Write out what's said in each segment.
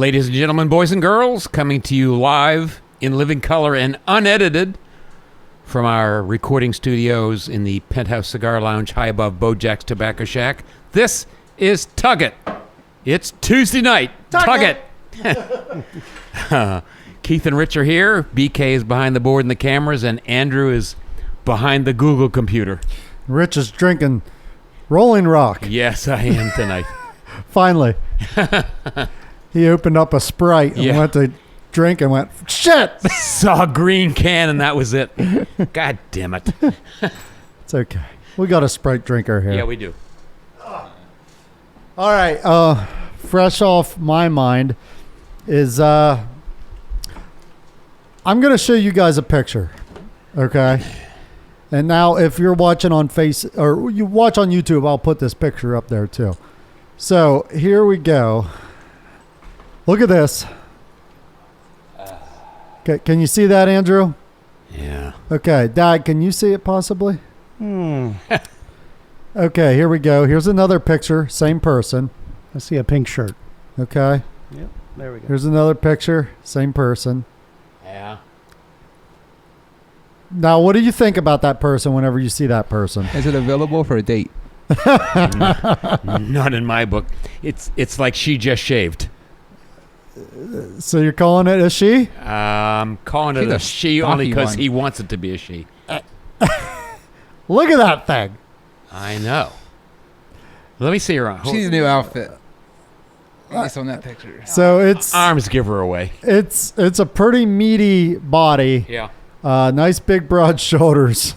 Ladies and gentlemen, boys and girls, coming to you live in living color and unedited from our recording studios in the Penthouse Cigar Lounge high above Bojack's Tobacco Shack. This is Tug It. It's Tuesday night. Tug It. Keith and Rich are here. BK is behind the board and the cameras, and Andrew is behind the Google computer. Rich is drinking Rolling Rock. Yes, I am tonight. Finally. He opened up a Sprite and went to drink and went, shit! Saw a green can and that was it. God damn it. It's okay. We got a Sprite drinker here. Yeah, we do. All right. Fresh off my mind is I'm going to show you guys a picture. Okay? And now if you're watching on or you watch on YouTube, I'll put this picture up there too. So here we go. Look at this. Okay, can you see that, Andrew? Yeah. Okay, Dad, can you see it possibly? Okay, here we go. Here's another picture, same person. I see a pink shirt. Okay. Yep, there we go. Here's another picture, same person. Yeah. Now, what do you think about that person whenever you see that person? Is it available for a date? Not in my book. It's like she just shaved. So you're calling it a she? I'm calling it She's a a she only stocky because one. he wants it to be a she. Look at that thing. I know. Let me see her on. She needs a new outfit. At least on that picture. So it's Arms give her away. it's a pretty meaty body. Yeah. Nice big broad shoulders.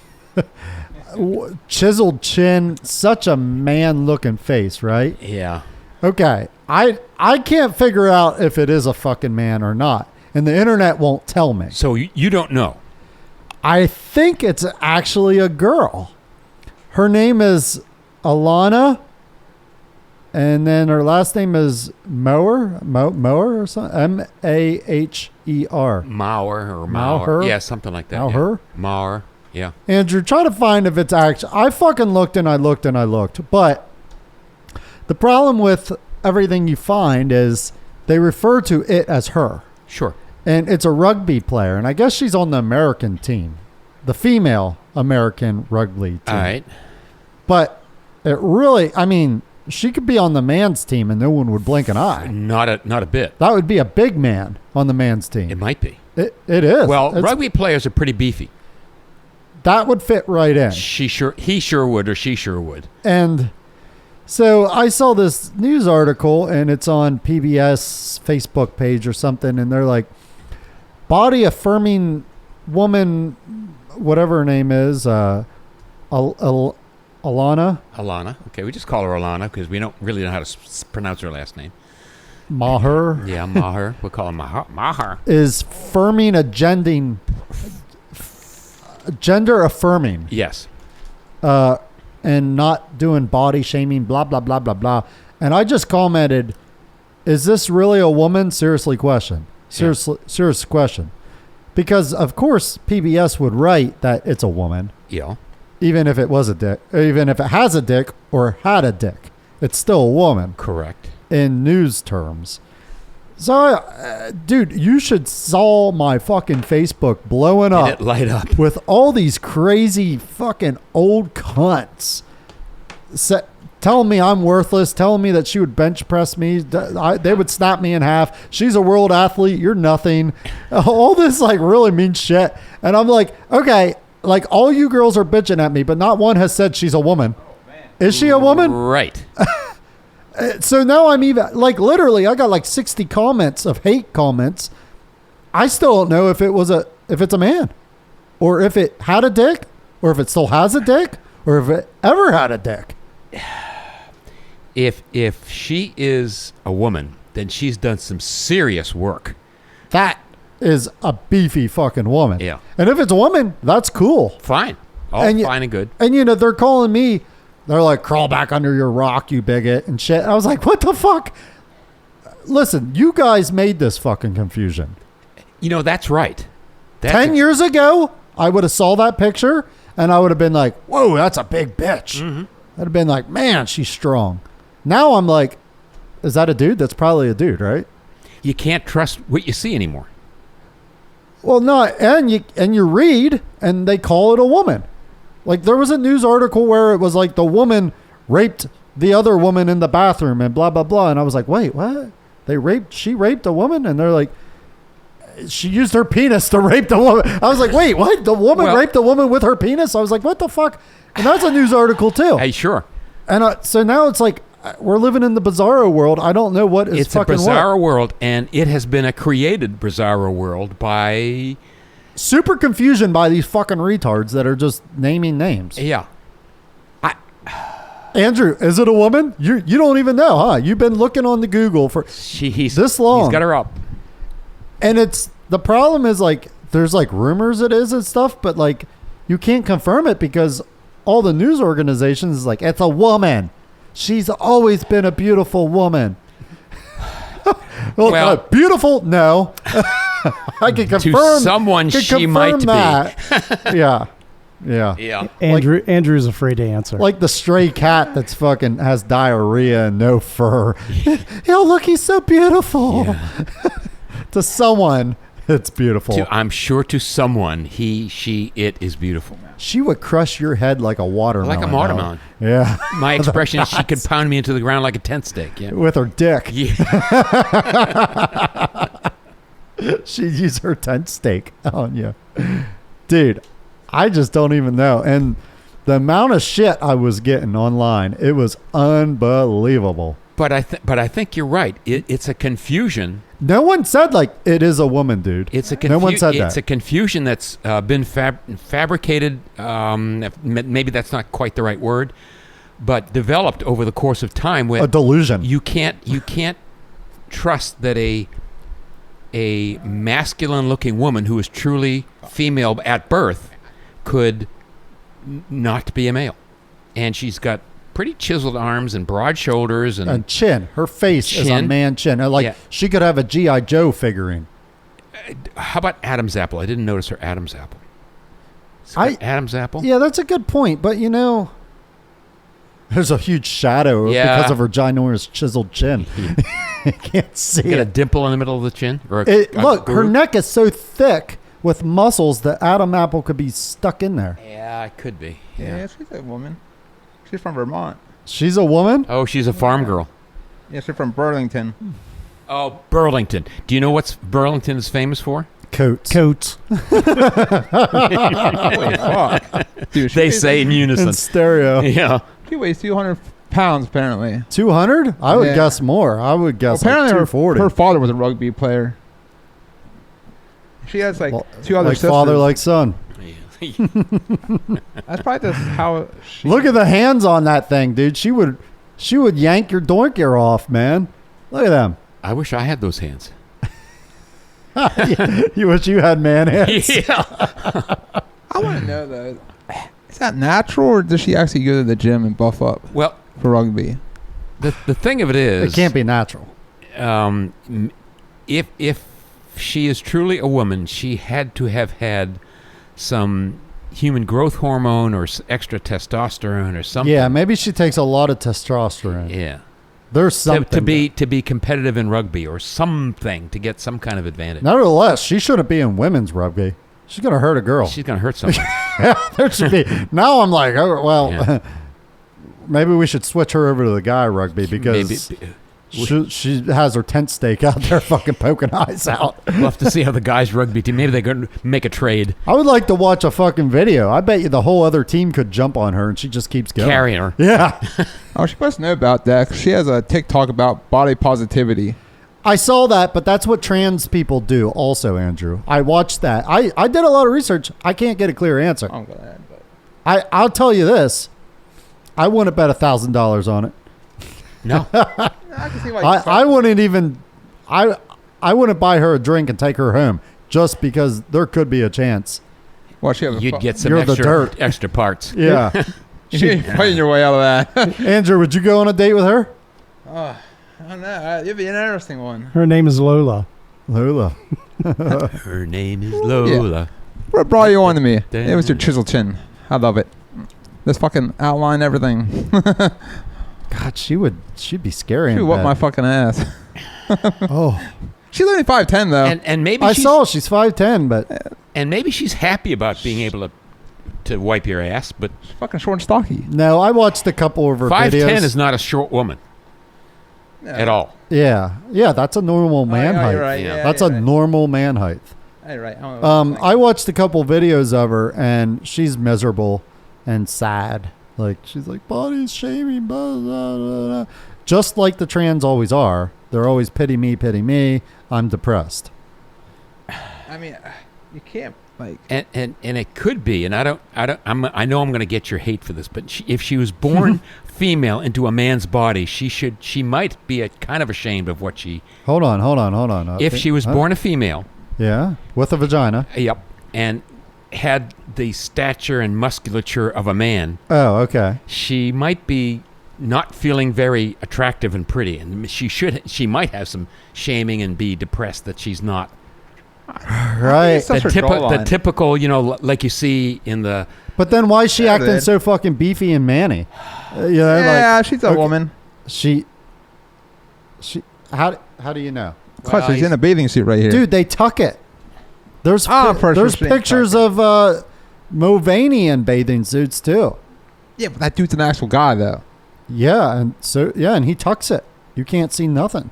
Chiseled chin, such a man-looking face, right? Yeah. Okay, I can't figure out if it is a fucking man or not, and the internet won't tell me. So you don't know. I think it's actually a girl. Her name is Ilona, and then her last name is Maher or something. M-A-H-E-R. Maher. Yeah, something like that. Maher? Yeah. Maher. Yeah. Andrew, try to find if it's actually. I fucking looked and I looked and I looked, but the problem with everything you find is they refer to it as her. Sure. And it's a rugby player, and I guess she's on the American team, the female American rugby team. All right. But it really, I mean, she could be on the man's team and no one would blink an eye. Not a bit. That would be a big man on the man's team. It might be. It is. Well, It's- rugby players are pretty beefy. that would fit right in. He sure would, or she sure would. And so I saw this news article, and it's on PBS Facebook page or something, and they're like, body affirming woman, whatever her name is, Alana. Ilona. Okay, we just call her Ilona because we don't really know how to pronounce her last name. Maher. Yeah, Maher. We'll call her Maher. Is firming gender affirming. Yes. And not doing body shaming, blah, blah, blah, blah, blah. And I just commented, is this really a woman? Seriously question. Serious question. Because, of course, PBS would write that it's a woman, Yeah. even if it was a dick, even if it has a dick or had a dick. It's still a woman Correct. in news terms. So, dude, you should saw my fucking Facebook blowing Did up it light up? with all these crazy fucking old cunts telling me I'm worthless, telling me that she would bench press me. They would snap me in half. She's a world athlete. You're nothing. All this like really mean shit. And I'm like, okay, like all you girls are bitching at me, but not one has said she's a woman. Is she a woman? Right. So now I'm even like literally I got like 60 comments of hate comments. I still don't know if it's a man or if it had a dick or if it still has a dick or if it ever had a dick. If she is a woman, then she's done some serious work. That is a beefy fucking woman. Yeah. And if it's a woman, that's cool. Fine. All And fine and good. And you know, they're calling me, they're like, crawl back under your rock, you bigot and shit. I was like, what the fuck? Listen, you guys made this fucking confusion. You know, that's right. 10 years ago, I would have saw that picture and I would have been like, whoa, that's a big bitch. Mm-hmm. I'd have been like, man, she's strong. Now I'm like, is that a dude? That's probably a dude, right? you can't trust what you see anymore. Well, no, and you read, and they call it a woman. Like, there was a news article where it was like the woman raped the other woman in the bathroom and blah, blah, blah. And I was like, wait, what? She raped a woman? And they're like, she used her penis to rape the woman. I was like, wait, what? The woman raped a woman with her penis? I was like, what the fuck? And that's a news article too. Hey, sure. And so now it's like, we're living in the bizarro world. I don't know what is it's fucking a bizarro world, and it has been a created bizarro world by... Super confusion by these fucking retards that are just naming names. Yeah. Andrew, is it a woman? You don't even know, huh? You've been looking on the Google for this long. He's got her up. And the problem is, like, there's like rumors it is and stuff, but like you can't confirm it because all the news organizations is like, it's a woman. She's always been a beautiful woman. Well, beautiful? No. I can confirm. To someone, she might that. be. Yeah. Andrew's afraid to answer. Like the stray cat that's fucking has diarrhea and no fur. Oh, look, he's so beautiful. Yeah. To someone, it's beautiful. I'm sure to someone, it is beautiful. She would crush your head like a watermelon. Like a watermelon. Yeah. My expression is she could pound me into the ground like a tent stake. Yeah. With her dick. Yeah. She'd use her tent stake on you. Dude, I just don't even know. And the amount of shit I was getting online, it was unbelievable. But I think you're right. It's a confusion. No one said, like, it is a woman, dude. No one said that. It's a confusion that's been fabricated. Maybe that's not quite the right word, but developed over the course of time. A delusion. You can't trust that a masculine-looking woman who is truly female at birth could not be a male, and she's got pretty chiseled arms and broad shoulders and chin. Her face is a man chin. Like she could have a G.I. Joe figurine. How about Adam's apple? I didn't notice her Adam's apple. Adam's apple? Yeah, that's a good point. But there's a huge shadow because of her ginormous chiseled chin. You can't see Got a dimple in the middle of the chin? Look, her neck is so thick with muscles that Adam apple could be stuck in there. Yeah, it could be. Yeah, she's a woman. She's from Vermont. She's a woman? Oh, she's a farm girl. Yeah, she's from Burlington. Oh, Burlington. Do you know what Burlington is famous for? Coats. Holy fuck. Dude, they say in unison. In stereo. Yeah. She weighs 200 pounds, apparently. 200? I would guess more. I would guess apparently 240. Her father was a rugby player. She has two other sisters. Father, like son. That's probably just how she... Look at the hands on that thing, dude. She would yank your doink ear off, man. Look at them. I wish I had those hands. You wish you had man hands. Yeah. I want to know, though, is that natural, or does she actually go to the gym and buff up for rugby? The thing of it is... It can't be natural. If she is truly a woman, she had to have had some human growth hormone or extra testosterone or something. Yeah, maybe she takes a lot of testosterone. Yeah. There's something to be competitive in rugby or something to get some kind of advantage. Nevertheless, she shouldn't be in women's rugby. She's going to hurt a girl. She's going to hurt someone. Yeah, there should be. Now I'm like, oh, well, maybe we should switch her over to the guy rugby because she has her tent stake out there fucking poking eyes out. We'll have to see how the guys' rugby team, maybe they're going to make a trade. I would like to watch a fucking video. I bet you the whole other team could jump on her and she just keeps going. Carrying her. Yeah. Oh, she must know about that. She has a TikTok about body positivity. I saw that, but that's what trans people do also, Andrew. I watched that. I did a lot of research. I can't get a clear answer. I'm glad, but... I'll tell you this. I wouldn't bet $1,000 on it. No. I can see why I wouldn't even... I wouldn't buy her a drink and take her home just because there could be a chance. Well, she has You'd get some You're the dirt. extra parts. Yeah. You're fighting your way out of that. Andrew, would you go on a date with her? I don't know. It'd be an interesting one. Her name is Lola. Lola. Her name is Lola. Yeah. What brought you on to me? It was your chisel chin. I love it. This fucking outline everything. God, she'd be scary. She would whoop my fucking ass. Oh. She's only 5'10", though. And maybe she's 5'10", but and maybe she's happy about being able to wipe your ass, but she's fucking short and stocky. no, I watched a couple of her 5'10" videos. is not a short woman at all. Yeah, that's a normal man height. You're right. Yeah. That's a normal man height. You're right. I watched a couple videos of her, and she's miserable and sad. Like, she's like, body shaming, blah, blah, blah, blah. Just like the trans always are. They're always pity me. I'm depressed. I mean, you can't like. And it could be, and I know I'm going to get your hate for this, but if she was born female into a man's body, she might be kind of ashamed of what she. Hold on. If she was born a female. Yeah, with a vagina. Yep, and had the stature and musculature of a man. Oh, okay. She might be not feeling very attractive and pretty, and she might have some shaming and be depressed that she's not. Right. The typical, like you see in the. But then why is she acting so fucking beefy and manny? She's a woman. She. How do you know? Because she's in a bathing suit right here. Dude, they tuck it. There's pictures of Mulvaney in bathing suits too. Yeah, but that dude's an actual guy though. Yeah, and he tucks it. You can't see nothing.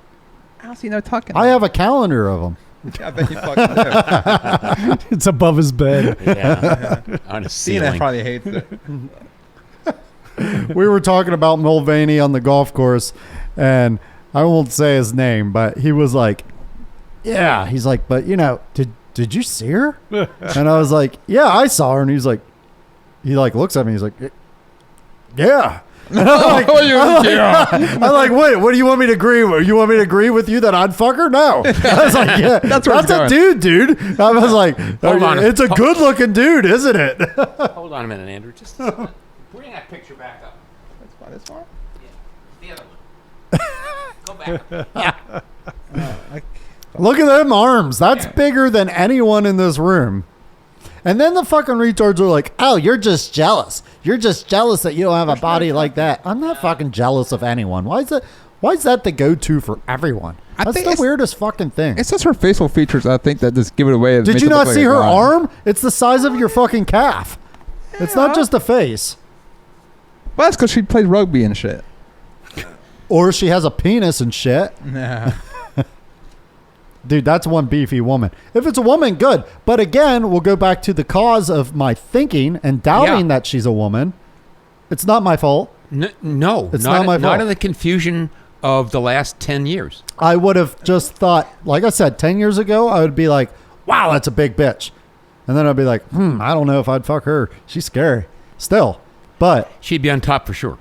I don't see no tucking. I have a calendar of them. I bet you fucking do. It's above his bed. Yeah, on a ceiling. Cena probably hates it. We were talking about Mulvaney on the golf course, and I won't say his name, but he was like, yeah. He's like, but did you see her? And I was like, yeah, I saw her. And he's like, he looks at me. He's like, yeah. And I'm like, wait, what do you want me to agree with? You want me to agree with you that I'd fuck her? No. I was like, yeah, that's a dude. I was like, hold on. It's a good looking dude, isn't it? Hold on a minute, Andrew. Just bring that picture back up. That's fine. Yeah, the other one. Go back. Look at them arms. That's bigger than anyone in this room. And then the fucking retards are like, oh, you're just jealous. You're just jealous that you don't have a body like that. I'm not fucking jealous of anyone. Why is that the go-to for everyone? That's the weirdest fucking thing. It's just her facial features, I think, that just give it away. Did you not see her arm? It's the size of your fucking calf. Yeah. It's not just a face. Well, that's because she played rugby and shit. Or she has a penis and shit. Nah. Dude, that's one beefy woman. If it's a woman, good. But again, we'll go back to the cause of my thinking and doubting that she's a woman. It's not my fault. No, it's not my fault. Not in the confusion of the last 10 years. I would have just thought, like I said, 10 years ago, I would be like, wow, that's a big bitch. And then I'd be like, I don't know if I'd fuck her. She's scary. Still. But she'd be on top for sure.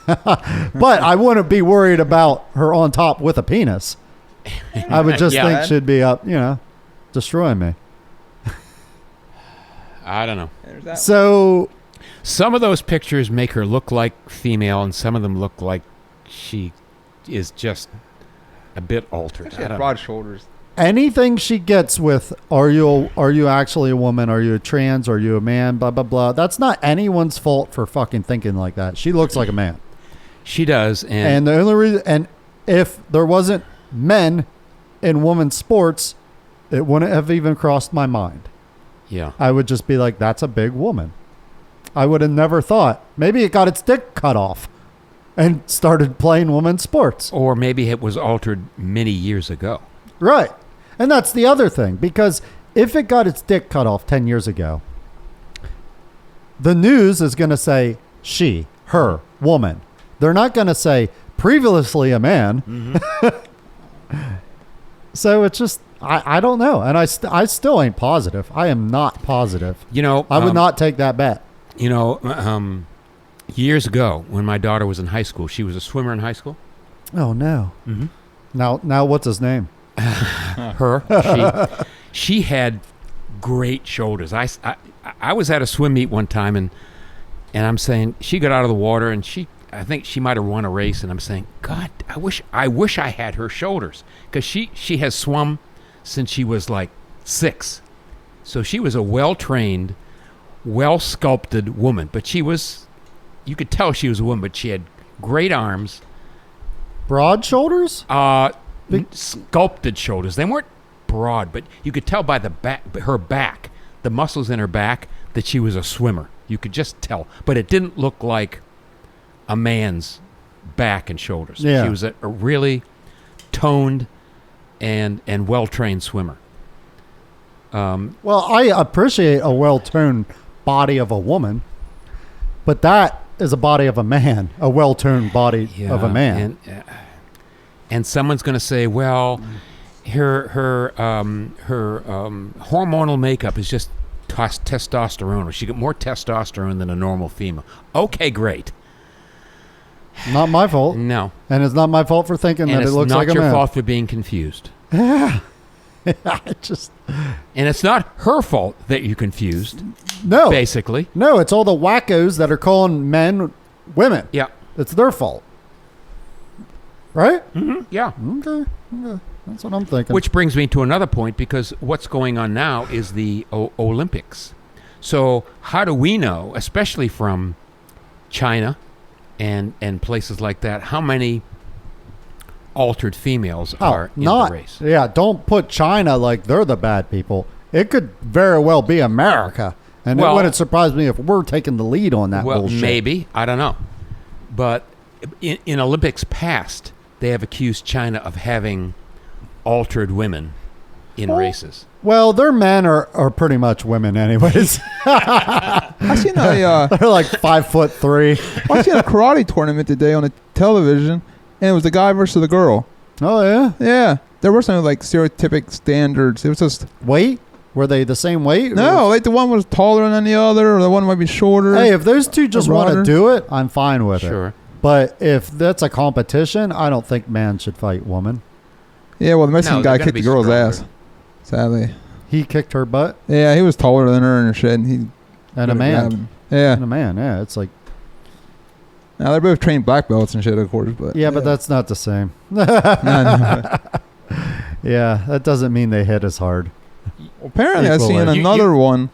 But I wouldn't be worried about her on top with a penis. I would just think she'd be up, destroying me. I don't know. So some of those pictures make her look like female, and some of them look like she is just a bit altered. She has broad shoulders. Anything she gets with, are you actually a woman? Are you a trans? Are you a man? Blah, blah, blah. That's not anyone's fault for fucking thinking like that. She looks like a man. She does. And the only reason, and if there wasn't men in women's sports, it wouldn't have even crossed my mind. Yeah. I would just be like, that's a big woman. I would have never thought. Maybe it got its dick cut off and started playing women's sports. Or maybe it was altered many years ago. Right. And that's the other thing, because if it got its dick cut off 10 years ago, the news is going to say she, her, woman. They're not going to say previously a man. Mm-hmm. So it's just, I don't know. And I still ain't positive. I am not positive. I would not take that bet. Years ago when my daughter was in high school, she was a swimmer in high school. Oh, no. Mm-hmm. Now what's his name? Her. She had great shoulders. I was at a swim meet one time, and I'm saying, she got out of the water, and I think she might have won a race, and I'm saying, God, I wish I had her shoulders, because she has swum since she was like 6. So she was a well-trained, well-sculpted woman, but you could tell she was a woman, but she had great arms. Broad shoulders? sculpted shoulders. They weren't broad, but you could tell by her back, the muscles in her back, that she was a swimmer. You could just tell. But it didn't look like a man's back and shoulders. Yeah. She was a really toned and well-trained swimmer. Well, I appreciate a well-toned body of a woman, but that is a body of a man, a well-toned body of a man. And someone's going to say, well, her hormonal makeup is just testosterone. Or she got more testosterone than a normal female. Okay, great. Not my fault. No. And it's not my fault for thinking that it looks like a man. And it's not your fault for being confused. Yeah. And it's not her fault that you're confused. No. Basically. No, it's all the wackos that are calling men women. Yeah. It's their fault. Right? Mm-hmm. Yeah. Okay. That's what I'm thinking. Which brings me to another point, because what's going on now is the Olympics. So how do we know, especially from China and places like that, how many altered females are in the race? Yeah, don't put China like they're the bad people. It could very well be America. And it wouldn't surprise me if we're taking the lead on that bullshit. Maybe. I don't know. But in Olympics past, they have accused China of having altered women in races. Well, their men are pretty much women anyways. I seen they're like 5'3". I seen a karate tournament today on the television, and it was the guy versus the girl. Oh, yeah? Yeah. There were some like stereotypic standards. It was just... Weight? Were they the same weight? No, like the one was taller than the other, or the one might be shorter. Hey, if those two just want to do it, I'm fine with it. Sure. But if that's a competition, I don't think man should fight woman. Yeah, well, the Mexican guy kicked the girl's ass. Sadly. He kicked her butt? Yeah, he was taller than her and shit. And a man. Yeah. And a man, yeah. It's like... Now, they're both trained black belts and shit, of course. But yeah, but that's not the same. No. Yeah, that doesn't mean they hit as hard. Well, apparently, I seen another one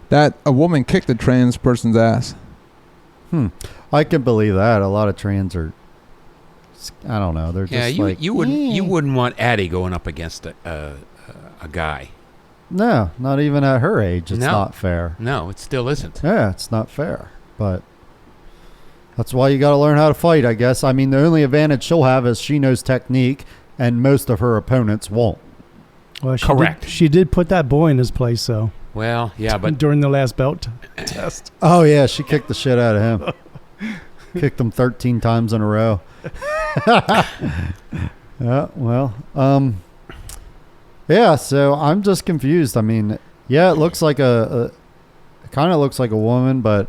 that a woman kicked a trans person's ass. I can believe that. A lot of trans are... I don't know. They're just you wouldn't want Addie going up against a guy. No, not even at her age. It's not fair. No, it still isn't. Yeah, it's not fair. But that's why you got to learn how to fight, I guess. I mean, the only advantage she'll have is she knows technique, and most of her opponents won't. Well, Correct. She did put that boy in his place, though. Well, yeah, but during the last belt test. Oh yeah, she kicked the shit out of him. Kicked him 13 times in a row. Yeah, well, yeah. So I'm just confused. I mean, yeah, it looks like it kind of looks like a woman, but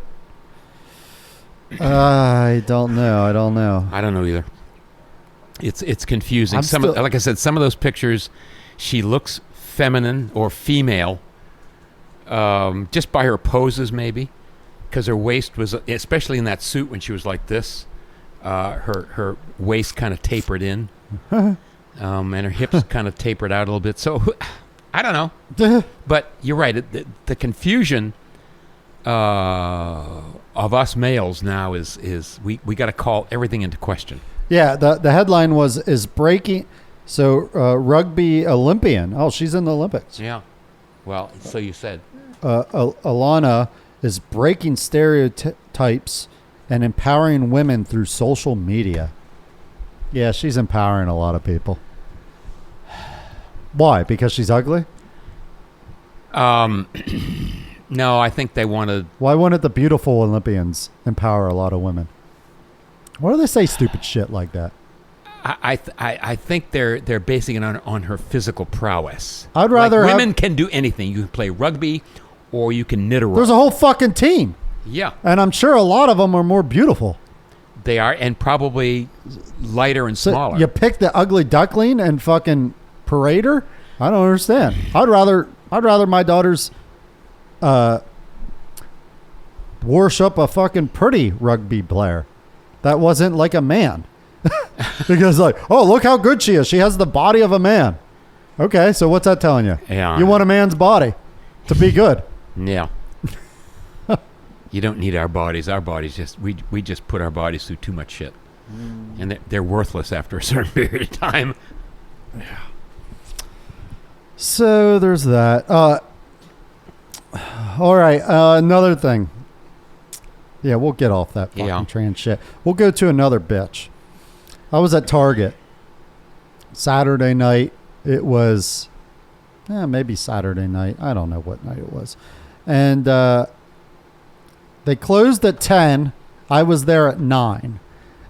I don't know. I don't know either. It's confusing. Like I said, some of those pictures, she looks feminine or female, just by her poses, maybe, because her waist was, especially in that suit when she was like this, her waist kind of tapered in, and her hips kind of tapered out a little bit. So I don't know, but you're right. The confusion of us males now is we got to call everything into question. Yeah, the headline is breaking. So rugby Olympian. Oh, she's in the Olympics. Yeah. Well, so you said. Ilona is breaking stereotypes and empowering women through social media. Yeah, she's empowering a lot of people. Why? Because she's ugly? No, I think they wanted. Why wouldn't the beautiful Olympians empower a lot of women? Why do they say stupid shit like that? I think they're basing it on her physical prowess. I'd rather women can do anything. You can play rugby, or you can knit a rope. There's a whole fucking team. Yeah, and I'm sure a lot of them are more beautiful. They are, and probably lighter and smaller. You pick the ugly duckling and fucking parade her? I don't understand. I'd rather my daughters worship a fucking pretty rugby player that wasn't like a man. Because like, oh, look how good she is. She has the body of a man. Okay, so what's that telling you? Yeah, you want a man's body to be good. Yeah. You don't need our bodies. Our bodies just we just put our bodies through too much shit, and they're worthless after a certain period of time. So there's that. All right. Another thing. Yeah, we'll get off that fucking trans shit. We'll go to another bitch. I was at Target Saturday night. It was maybe Saturday night. I don't know what night it was. And they closed at 10. I was there at 9.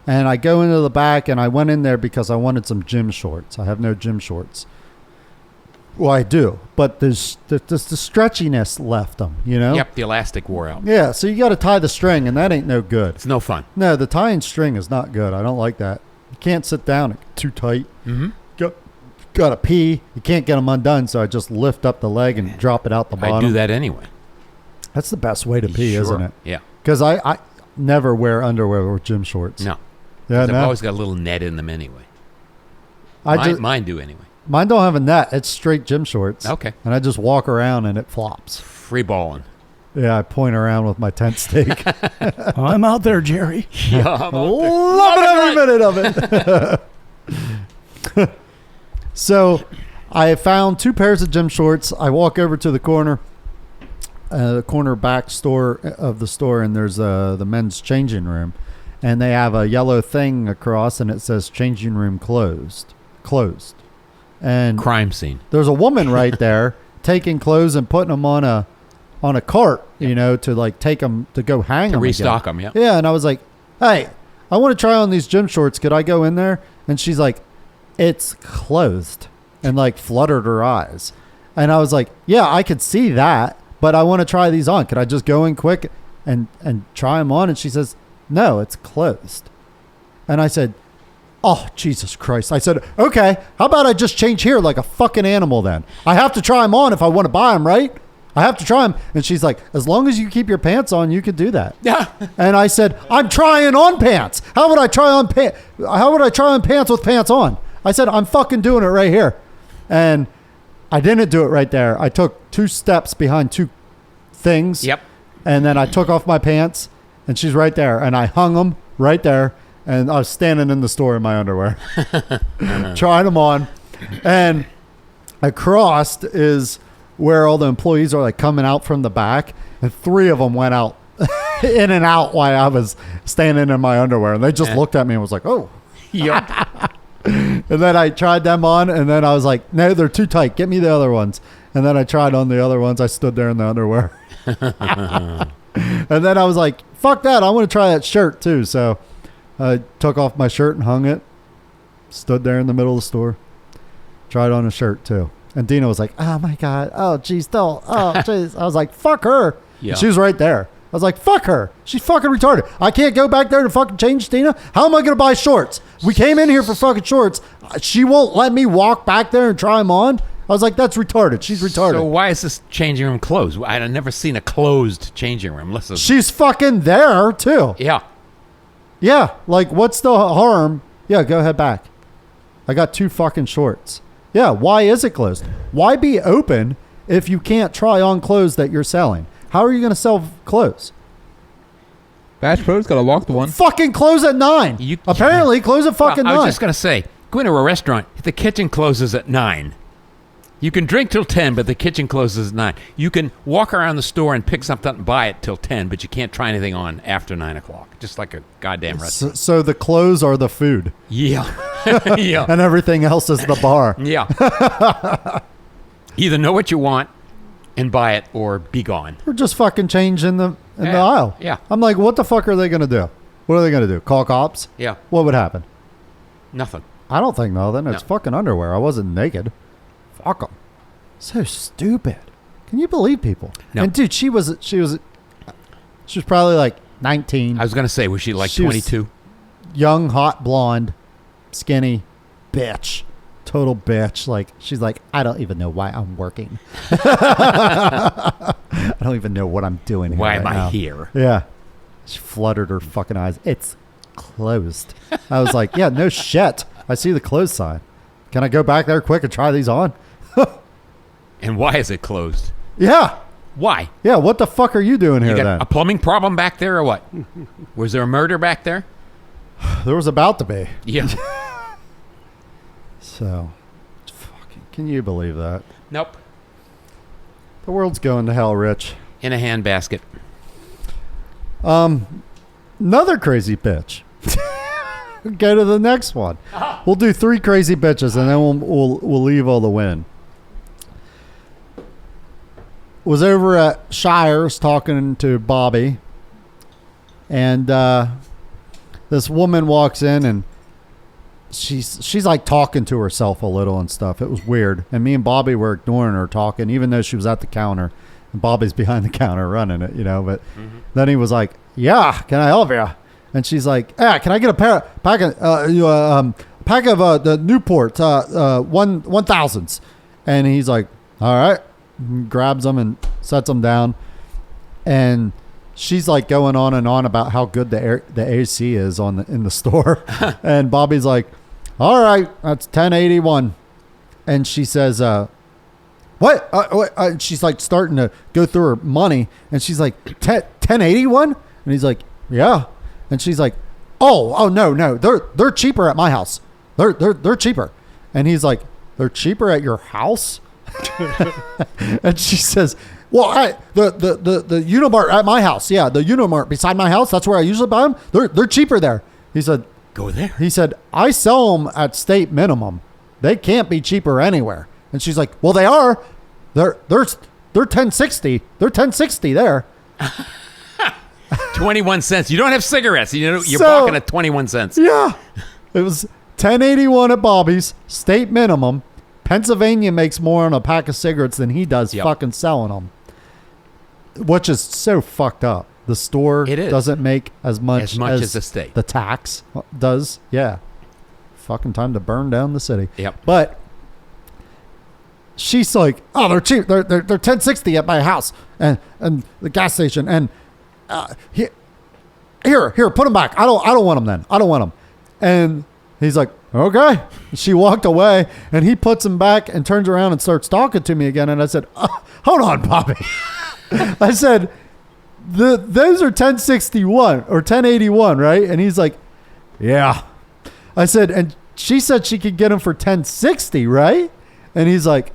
And I go into the back, and I went in there because I wanted some gym shorts. I have no gym shorts. Well, I do, but there's the stretchiness left them, you know? Yep, the elastic wore out. Yeah, so you got to tie the string, and that ain't no good. It's no fun. No, the tying string is not good. I don't like that. You can't sit down. It's too tight. Mm-hmm. Got to pee. You can't get them undone, so I just lift up the leg and drop it out the bottom. I do that anyway. That's the best way to pee, Sure. isn't it? Yeah. Because I never wear underwear or gym shorts. No. Yeah, I've always got a little net in them anyway. Mine do anyway. Mine don't have a net. It's straight gym shorts. Okay. And I just walk around and it flops. Free balling. Yeah, I point around with my tent stake. I'm out there, Jerry. Yeah, I'm out there. Loving every minute of it. So I found 2 pairs of gym shorts. I walk over to the corner back store of the store, and there's the men's changing room. And they have a yellow thing across, and it says changing room closed. And Crime scene. there's a woman right there taking clothes and putting them on a cart, you know, to like take them to go hang them, Restock them. Yeah. Yeah, and I was like, hey, I want to try on these gym shorts. Could I go in there? And she's like, it's closed, and like fluttered her eyes. And I was like, yeah, I could see that, but I want to try these on. Could I just go in quick and try them on? And she says, no, it's closed. And I said, oh, Jesus Christ. I said, okay, how about I just change here like a fucking animal then? I have to try them on if I want to buy them, right? I have to try them. And she's like, as long as you keep your pants on, you could do that. Yeah. And I said, I'm trying on pants. How would I try on pants with pants on? I said, I'm fucking doing it right here. And I didn't do it right there. I took 2 steps behind 2 things. Yep. And then I took off my pants, and she's right there. And I hung them right there. And I was standing in the store in my underwear, trying them on. And across is where all the employees are like coming out from the back. And 3 of them went out in and out while I was standing in my underwear. And they just looked at me and was like, oh. Yep. And then I tried them on. And then I was like, no, they're too tight. Get me the other ones. And then I tried on the other ones. I stood there in the underwear. And then I was like, fuck that. I want to try that shirt too. So I took off my shirt and hung it. Stood there in the middle of the store. Tried on a shirt too. And Dina was like, oh my God. Oh, geez, don't. Oh, jeez. I was like, fuck her. Yeah. And she was right there. I was like, fuck her. She's fucking retarded. I can't go back there to fucking change Dina. How am I going to buy shorts? We came in here for fucking shorts. She won't let me walk back there and try them on. I was like, that's retarded. She's retarded. So why is this changing room closed? I've never seen a closed changing room. Listen. She's fucking there too. Yeah. Yeah. Like, what's the harm? Yeah, go ahead back. I got 2 fucking shorts. Yeah, why is it closed? Why be open if you can't try on clothes that you're selling? How are you going to sell clothes? Bass Pro's got a locked one. Fucking close at 9. Apparently, close at fucking 9. I was just going to say, go into a restaurant. The kitchen closes at 9. You can drink till 10, but the kitchen closes at 9. You can walk around the store and pick something up and buy it till 10, but you can't try anything on after 9 o'clock. Just like a goddamn restaurant. So the clothes are the food. Yeah. Yeah. And everything else is the bar. Yeah. Either know what you want and buy it or be gone. Or just fucking change in the aisle. Yeah. I'm like, what the fuck are they going to do? What are they going to do? Call cops? Yeah. What would happen? Nothing. I don't think nothing. It's No. fucking underwear. I wasn't naked. Fuck them. So stupid. Can you believe people? No. And dude, she was probably like 19. I was going to say, was she like She was 22? Young, hot, blonde, skinny, bitch. Total bitch. Like, she's like, I don't even know why I'm working. I don't even know what I'm doing here. Why right am I now. here? Yeah. She fluttered her fucking eyes. It's closed. I was like, yeah, no shit. I see the closed sign. Can I go back there quick and try these on? And why is it closed? Yeah. Why? Yeah, what the fuck are you doing here You got then? a plumbing problem back there or what? Was there a murder back there? There was about to be. Yeah. So, Can you believe that? Nope. The world's going to hell, Rich. In a handbasket. Another crazy bitch. Go to the next one. We'll do 3 crazy bitches, and then we'll leave all the win. Was over at Shire's talking to Bobby, and this woman walks in, and she's like talking to herself a little and stuff. It was weird, and me and Bobby were ignoring her talking, even though she was at the counter, and Bobby's behind the counter running it, But then he was like, "Yeah, can I help you?" And she's like, "Yeah, can I get a pack of the Newport 1000s?" And he's like, "All right." Grabs them and sets them down, and she's like going on and on about how good the AC is in the store. And Bobby's like, "All right, that's 1081." And she says, "What?" And she's like starting to go through her money, and she's like, 1081? And he's like, "Yeah." And she's like, "Oh no, they're cheaper at my house. They're cheaper." And he's like, "They're cheaper at your house?" And she says, "Well, the Unimart at my house, yeah, the Unimart beside my house, that's where I usually buy them. They're cheaper there." He said, "Go there." He said, "I sell them at state minimum. They can't be cheaper anywhere." And she's like, "Well, they are. They're 1060. They're 1060 there." 21 cents. You don't have cigarettes. You're balking at 21 cents. Yeah, it was 1081 at Bobby's, state minimum. Pennsylvania makes more on a pack of cigarettes than he does fucking selling them, which is so fucked up. The store doesn't make as much as the state. The tax does. Yeah. Fucking time to burn down the city. Yep. But she's like, "Oh, they're cheap. They're 1060 at my house and the gas station. And here, put them back. I don't want them then. I don't want them." And he's like, "Okay." She walked away, and he puts them back and turns around and starts talking to me again. And I said, "Hold on, Bobby." I said, "Those are 1061 or 1081, right?" And he's like, "Yeah." I said, "And she said she could get them for 1060, right?" And he's like,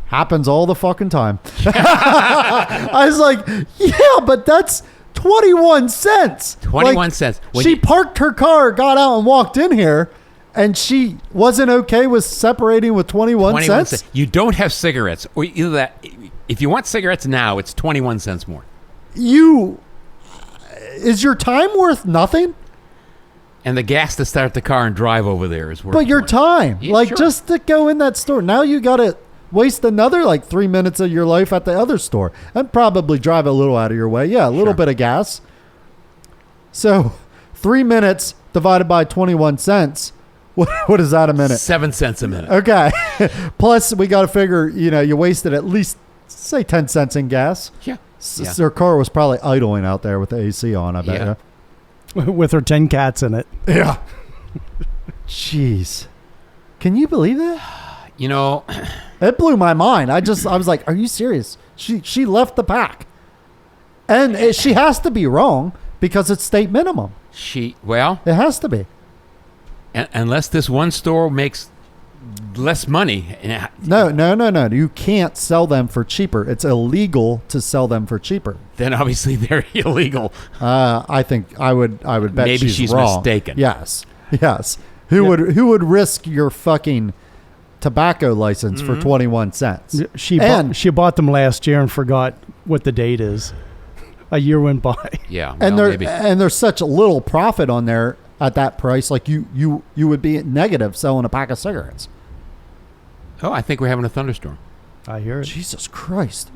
"Happens all the fucking time." I was like, "Yeah, but that's 21 cents. 21 cents. She parked her car, got out, and walked in here, and she wasn't okay with separating with 21 cents? You don't have cigarettes. Or either that, if you want cigarettes now, it's 21 cents more. Is your time worth nothing? And the gas to start the car and drive over there is worth But your time. Yeah, sure. Just to go in that store. Now you got to waste another 3 minutes of your life at the other store and probably drive a little out of your way. Yeah, a little bit of gas. So 3 minutes divided by 21 cents. What is that a minute? 7 cents a minute. Okay. Plus, we got to figure, you wasted at least, say, 10 cents in gas. Yeah. Their car was probably idling out there with the AC on, I bet. Yeah. With her 10 cats in it. Yeah. Jeez. Can you believe that? It blew my mind. I was like, "Are you serious?" She left the pack. And she has to be wrong because it's state minimum. It has to be. Unless this one store makes less money. No. You can't sell them for cheaper. It's illegal to sell them for cheaper. Then obviously they're illegal. I think I would bet maybe she's wrong. mistaken. Yes. Who would risk your fucking tobacco license for 21 cents? She bought them last year and forgot what the date is. A year went by. Yeah. And there's such a little profit on there at that price. Like you would be negative selling a pack of cigarettes. Oh, I think we're having a thunderstorm. I hear it. Jesus Christ.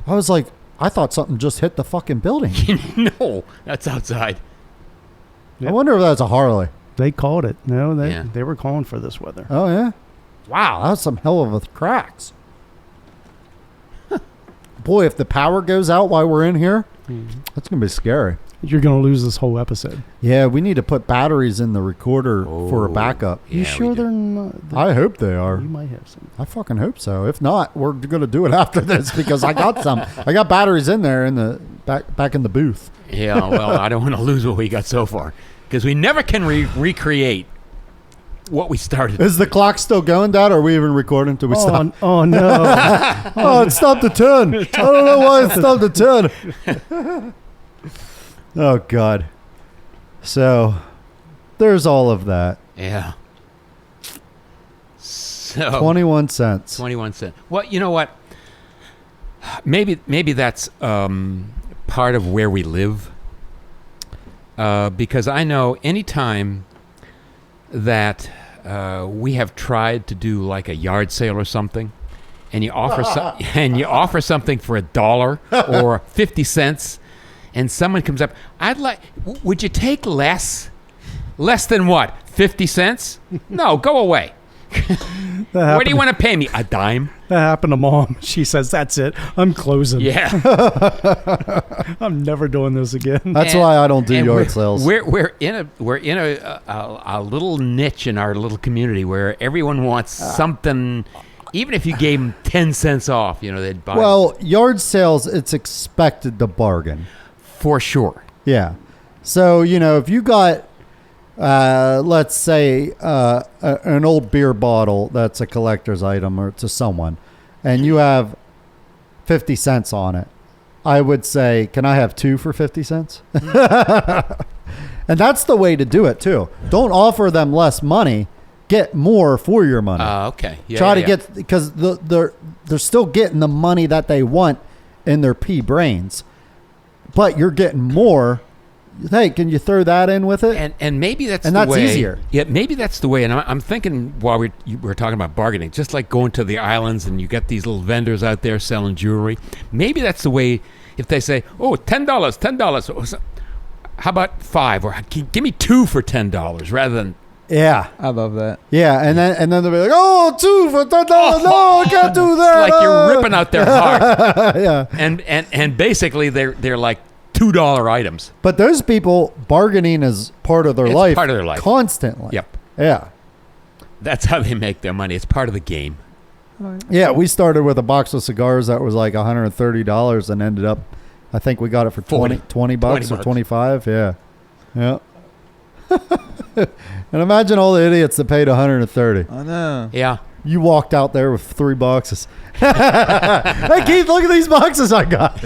I was like, I thought something just hit the fucking building. No, that's outside. Yep. I wonder if that's a Harley. They called it. No, they were calling for this weather. Oh, yeah? Wow, that's some hell of a cracks. Boy, if the power goes out while we're in here, that's going to be scary. You're going to lose this whole episode. Yeah, we need to put batteries in the recorder for a backup. You sure they're not? I hope they are. You might have some. I fucking hope so. If not, we're going to do it after this because I got some. I got batteries in there in the back in the booth. Yeah, well, I don't want to lose what we got so far because we never can recreate what we started. Is the clock still going, Dad? Or are we even recording? Did we stop? Oh, no. Oh, it stopped at 10. I don't know why it stopped at 10. Oh, God. So, there's all of that. Yeah. So 21 cents. 21 cents. Well, you know what? Maybe that's part of where we live. Because I know anytime that we have tried to do like a yard sale or something, and you offer something for $1 or 50 cents, and someone comes up, would you take less? Less than what? 50 cents? No, go away. What do you want to pay me? A dime? That happened to Mom. She says, "That's it. I'm closing. Yeah. I'm never doing this again." That's why I don't do yard sales. We're in a little niche in our little community where everyone wants something. Even if you gave them 10 cents off, they'd buy. Well, yard sales, it's expected to bargain. For sure. Yeah. So, if you got, let's say, an old beer bottle that's a collector's item or to someone, and you have 50 cents on it, I would say, can I have 2 for 50 cents? And that's the way to do it, too. Don't offer them less money. Get more for your money. Okay. Yeah, Try to get, because they're still getting the money that they want in their pea brains, but you're getting more. Hey, can you throw that in with it? And maybe that's easier. Yeah, maybe that's the way. And I'm thinking while we're talking about bargaining, just like going to the islands and you get these little vendors out there selling jewelry. Maybe that's the way. If they say, "Oh, $10, how about 5? Or give me 2 for $10 rather than." Yeah, I love that. Yeah, and then they'll be like, "Oh, 2 for $10. No, I can't do that." It's like you're ripping out their heart. Yeah, and basically they're like $2 items. But those people, bargaining is part of their life. Part of their life. Constantly. Yep. Yeah. That's how they make their money. It's part of the game. Yeah, we started with a box of cigars that was like $130 and ended up, I think we got it for 20 bucks or 25. Yeah. Yeah. And imagine all the idiots that paid 130. I know. Yeah. You walked out there with 3 boxes. Hey, Keith, look at these boxes I got.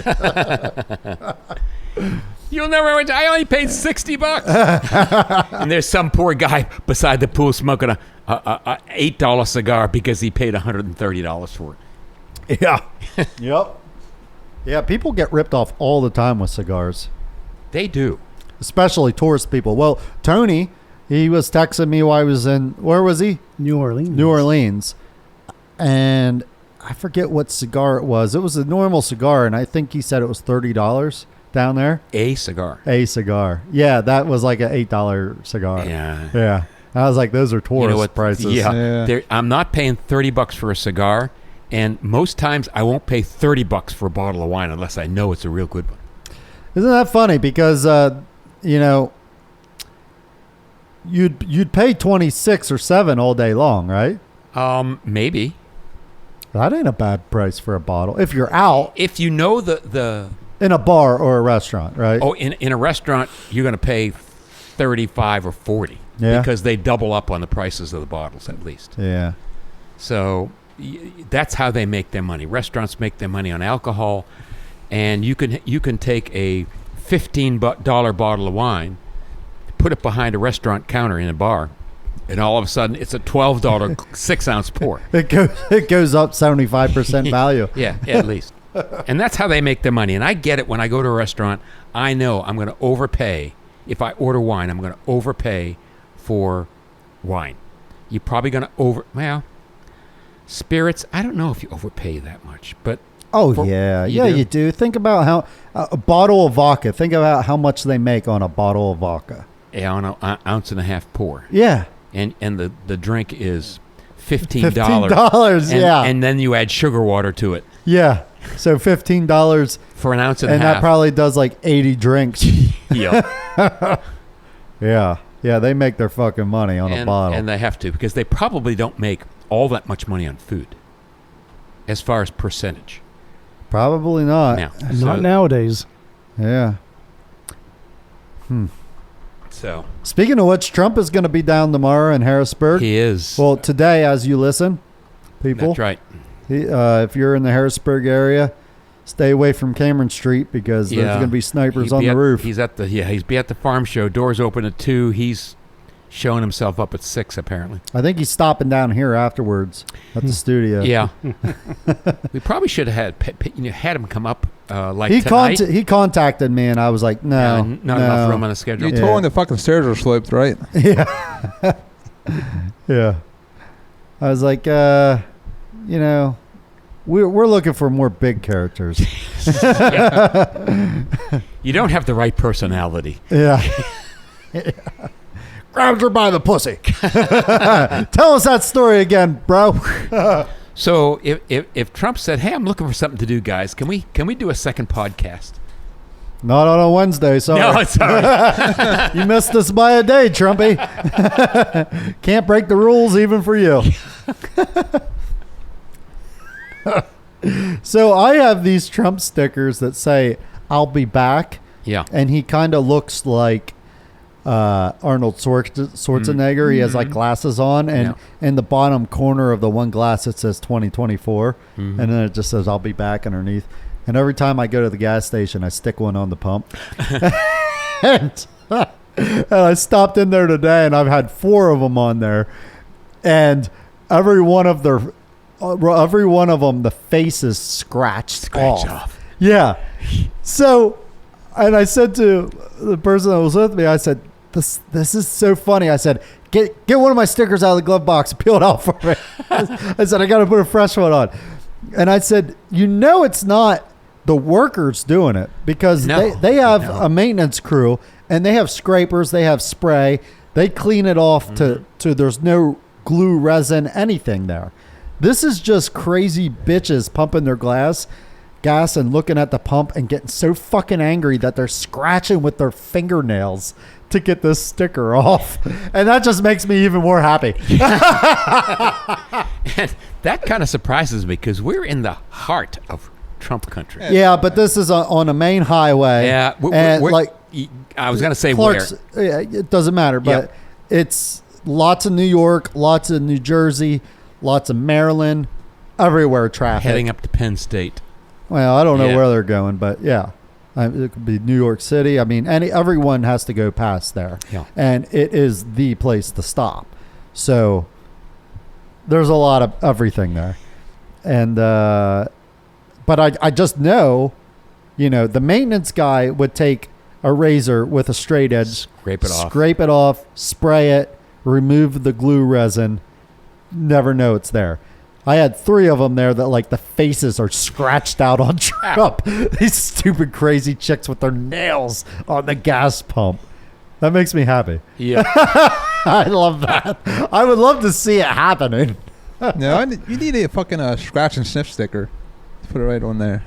You'll never. I only paid $60, and there's some poor guy beside the pool smoking a $8 cigar because he paid $130 for it. Yeah. Yep. Yeah, people get ripped off all the time with cigars. They do, especially tourist people. Well, Tony, he was texting me while I was in. Where was he? New Orleans. New Orleans, and I forget what cigar it was. It was a normal cigar, and I think he said it was $30 down there. A cigar. Yeah, that was like an $8 cigar. Yeah. Yeah. I was like, those are tourist prices. Yeah. I'm not paying $30 for a cigar, and most times I won't pay $30 for a bottle of wine unless I know it's a real good one. Isn't that funny? Because you'd pay 26 or 7 all day long, right? Maybe. That ain't a bad price for a bottle if you're out. If you know the in a bar or a restaurant, right? Oh, in a restaurant, you're going to pay 35 or 40 because they double up on the prices of the bottles at least. Yeah. So that's how they make their money. Restaurants make their money on alcohol, and you can take a $15 bottle of wine, put it behind a restaurant counter in a bar, and all of a sudden it's a $12 6-ounce pour. It goes up 75% value. Yeah, at least. And that's how they make their money. And I get it when I go to a restaurant. I know I'm going to overpay. If I order wine, I'm going to overpay for wine. You're probably going to spirits, I don't know if you overpay that much, but you do. Think about how a bottle of vodka. Think about how much they make on a bottle of vodka. Yeah, on an ounce and a half pour. Yeah. And the drink is $15. $15, yeah. And then you add sugar water to it. Yeah. So $15 for an ounce and a half. And that probably does like 80 drinks. Yeah. Yeah. Yeah, they make their fucking money on a bottle. And they have to, because they probably don't make all that much money on food as far as percentage. Probably not. Not nowadays. Yeah. So, speaking of which, Trump is going to be down tomorrow in Harrisburg. he is. Well, today, as you listen, people. That's right. If you're in the Harrisburg area, stay away from Cameron Street because there's going to be snipers on the roof. He's at the farm show. Doors open at 2. He's showing himself up at 6, apparently. I think he's stopping down here afterwards at the studio. Yeah. We probably should have had him come up he tonight. He contacted me, and I was like, no. Not enough room on the schedule. You told him the fucking stairs are sloped, right? Yeah. Yeah. I was like, we're looking for more big characters. You don't have the right personality. Yeah. Grabbed her by the pussy. Tell us that story again, bro. So if Trump said, "Hey, I'm looking for something to do, guys. Can we do a second podcast?" Not on a Wednesday, sorry. No, it's all right. You missed us by a day, Trumpy. Can't break the rules even for you. So I have these Trump stickers that say, "I'll be back." Yeah. And he kind of looks like Arnold Schwarzenegger. He has like glasses on, and in the bottom corner of the one glass it says 2024, and then it just says "I'll be back" underneath. And every time I go to the gas station, I stick one on the pump. and I stopped in there today, and I've had 4 of them on there, and every one of them, the face is scratched off. Yeah. So, and I said to the person that was with me, I said, This is so funny. I said, get one of my stickers out of the glove box and peel it out for me. I said, I got to put a fresh one on. And I said, it's not the workers doing it because they have a maintenance crew and they have scrapers, they have spray, they clean it off to there's no glue, resin, anything there. This is just crazy bitches pumping their gas and looking at the pump and getting so fucking angry that they're scratching with their fingernails to get this sticker off. And that just makes me even more happy. And that kind of surprises me because we're in the heart of Trump country. Yeah, but this is on a main highway. Yeah. I was going to say Clark's, where. Yeah, it doesn't matter, but it's lots of New York, lots of New Jersey, lots of Maryland, everywhere traffic. Heading up to Penn State. Well, I don't know where they're going, but yeah. It could be New York City. I mean, everyone has to go past there. Yeah. And it is the place to stop. So there's a lot of everything there. And but I just know, the maintenance guy would take a razor with a straight edge, scrape it off, spray it, remove the glue resin, never know it's there. I had 3 of them there that like the faces are scratched out on Trump. These stupid crazy chicks with their nails on the gas pump. That makes me happy. Yeah. I love that. I would love to see it happening. No, you need a fucking scratch and sniff sticker. Put it right on there.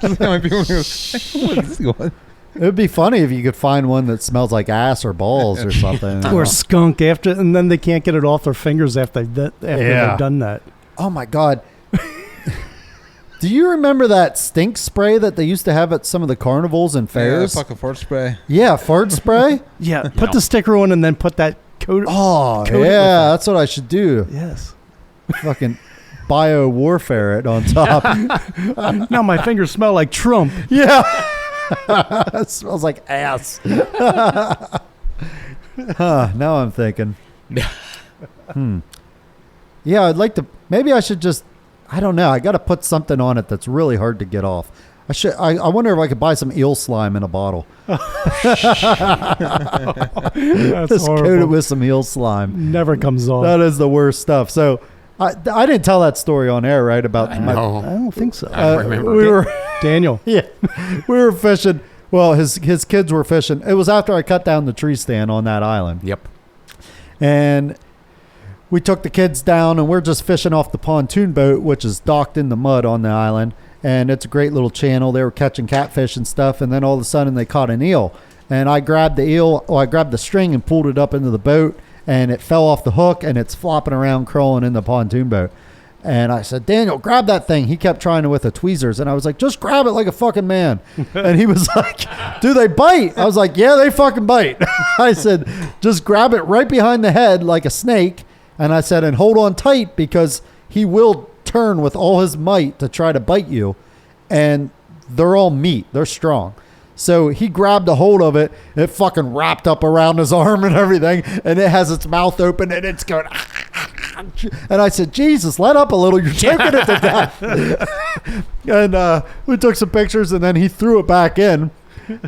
What is this going? It would be funny if you could find one that smells like ass or balls or something. Or skunk after, and then they can't get it off their fingers after they've done that. Oh my God. Do you remember that stink spray that they used to have at some of the carnivals and fairs? Yeah, fucking fart spray. Yeah, fart spray? Yeah, put the sticker on and then put that coat. Oh, yeah, that's what I should do. Yes. Fucking bio warfare it on top. Now my fingers smell like Trump. Yeah. It smells like ass. Now I'm thinking. Yeah, I'd like to. Maybe I should just. I don't know. I got to put something on it that's really hard to get off. I wonder if I could buy some eel slime in a bottle. That's Just coat it horrible. with some eel slime. Never comes off. That is the worst stuff. So I didn't tell that story on air, right? About I don't think so. I remember. We were Daniel. yeah, we were fishing. Well, his kids were fishing. It was after I cut down the tree stand on that island. Yep. And we took the kids down, and we're just fishing off the pontoon boat, which is docked in the mud on the island. And it's a great little channel. They were catching catfish and stuff, and then all of a sudden they caught an eel. And I grabbed the eel, I grabbed the string and pulled it up into the boat, and it fell off the hook, and it's flopping around, crawling in the pontoon boat. And I said, Daniel, grab that thing. He kept trying to with the tweezers. And I was like, just grab it like a fucking man. And he was like, do they bite? I was like, yeah, they fucking bite. I said, just grab it right behind the head like a snake. And I said, and hold on tight because he will turn with all his might to try to bite you. And they're all meat. They're strong. So he grabbed a hold of it. It fucking wrapped up around his arm and everything. And it has its mouth open and it's going... And I said, Jesus, let up a little. You're choking it to death. And we took some pictures, and then he threw it back in.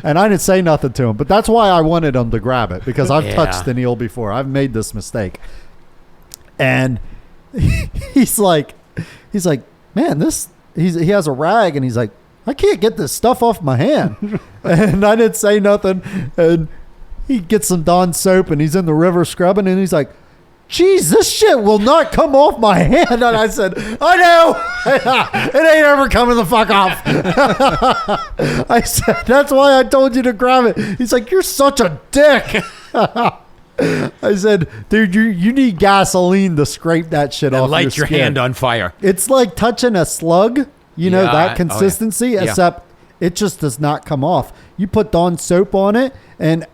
And I didn't say nothing to him. But that's why I wanted him to grab it, because I've touched an eel before. I've made this mistake. And he's like, man, he has a rag, and he's like, I can't get this stuff off my hand. And I didn't say nothing. And he gets some Dawn soap, and he's in the river scrubbing, and he's like, geez, this shit will not come off my hand. And I said, I know. It ain't ever coming the fuck off. I said, that's why I told you to grab it. He's like, you're such a dick. I said, dude, you need gasoline to scrape that shit off light your skin. hand on fire. It's like touching a slug, you know, Yeah, that consistency, yeah. except it just does not come off. You put Dawn soap on it, and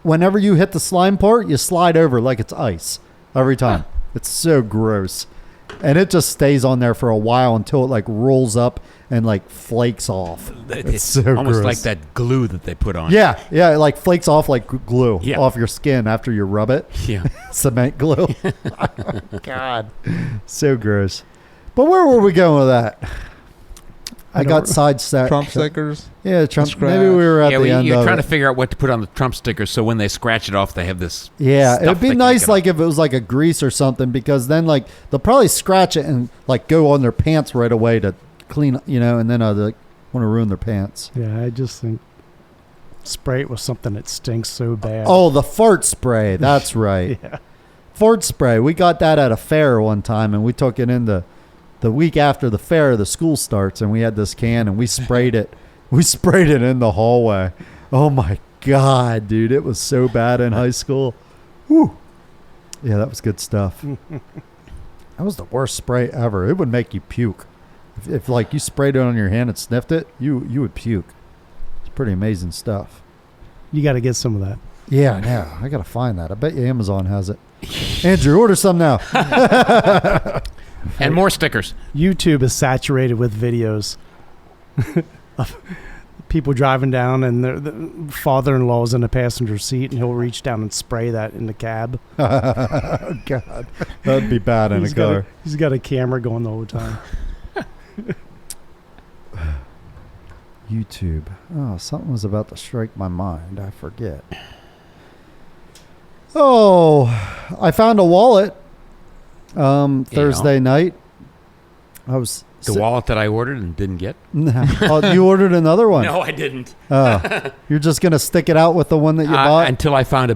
whenever you hit the slime part, you slide over like it's ice. Every time. It's so gross. And it just stays on there for a while until it like rolls up and like flakes off. It's so almost gross. like that glue that they put on. Yeah, it like flakes off like glue Yeah. off your skin after you rub it. Yeah. Cement glue. God. So gross. But where were we going with that? I got sidestepped. Trump stickers. Yeah, Trump. Scratch. Maybe we were at Yeah, the end you're of trying it. to figure out what to put on the Trump stickers, so when they scratch it off, they have this. Yeah, stuff it'd be they can nice get like off. if it was like a grease or something, because then like they'll probably scratch it and like go on their pants right away to clean, you know, and then they like, want to ruin their pants. Yeah, I just think spray it with something that stinks so bad. Oh, the fart spray. That's right. Yeah. Fart spray. We got that at a fair one time, and we took it in the week after the fair, the school starts, and we had this can, and we sprayed it. We sprayed it in the hallway. Oh, my God, dude. It was so bad in high school. Whew. Yeah, that was good stuff. That was the worst spray ever. It would make you puke. If like, you sprayed it on your hand and sniffed it, you would puke. It's pretty amazing stuff. You got to get some of that. Yeah, I know. I got to find that. I bet you Amazon has it. Andrew, order some now. And more stickers. YouTube is saturated with videos of people driving down, and the father-in-law's in the passenger seat, and he'll reach down and spray that in the cab. Oh, God. That'd be bad in a car. He's got a camera going the whole time. YouTube. Oh, something was about to strike my mind. I forget. Oh, I found a wallet Thursday night. I was The wallet that I ordered and didn't get. Oh, you ordered another one. No, I didn't. Oh, you're just gonna stick it out with the one that you bought. Until I find a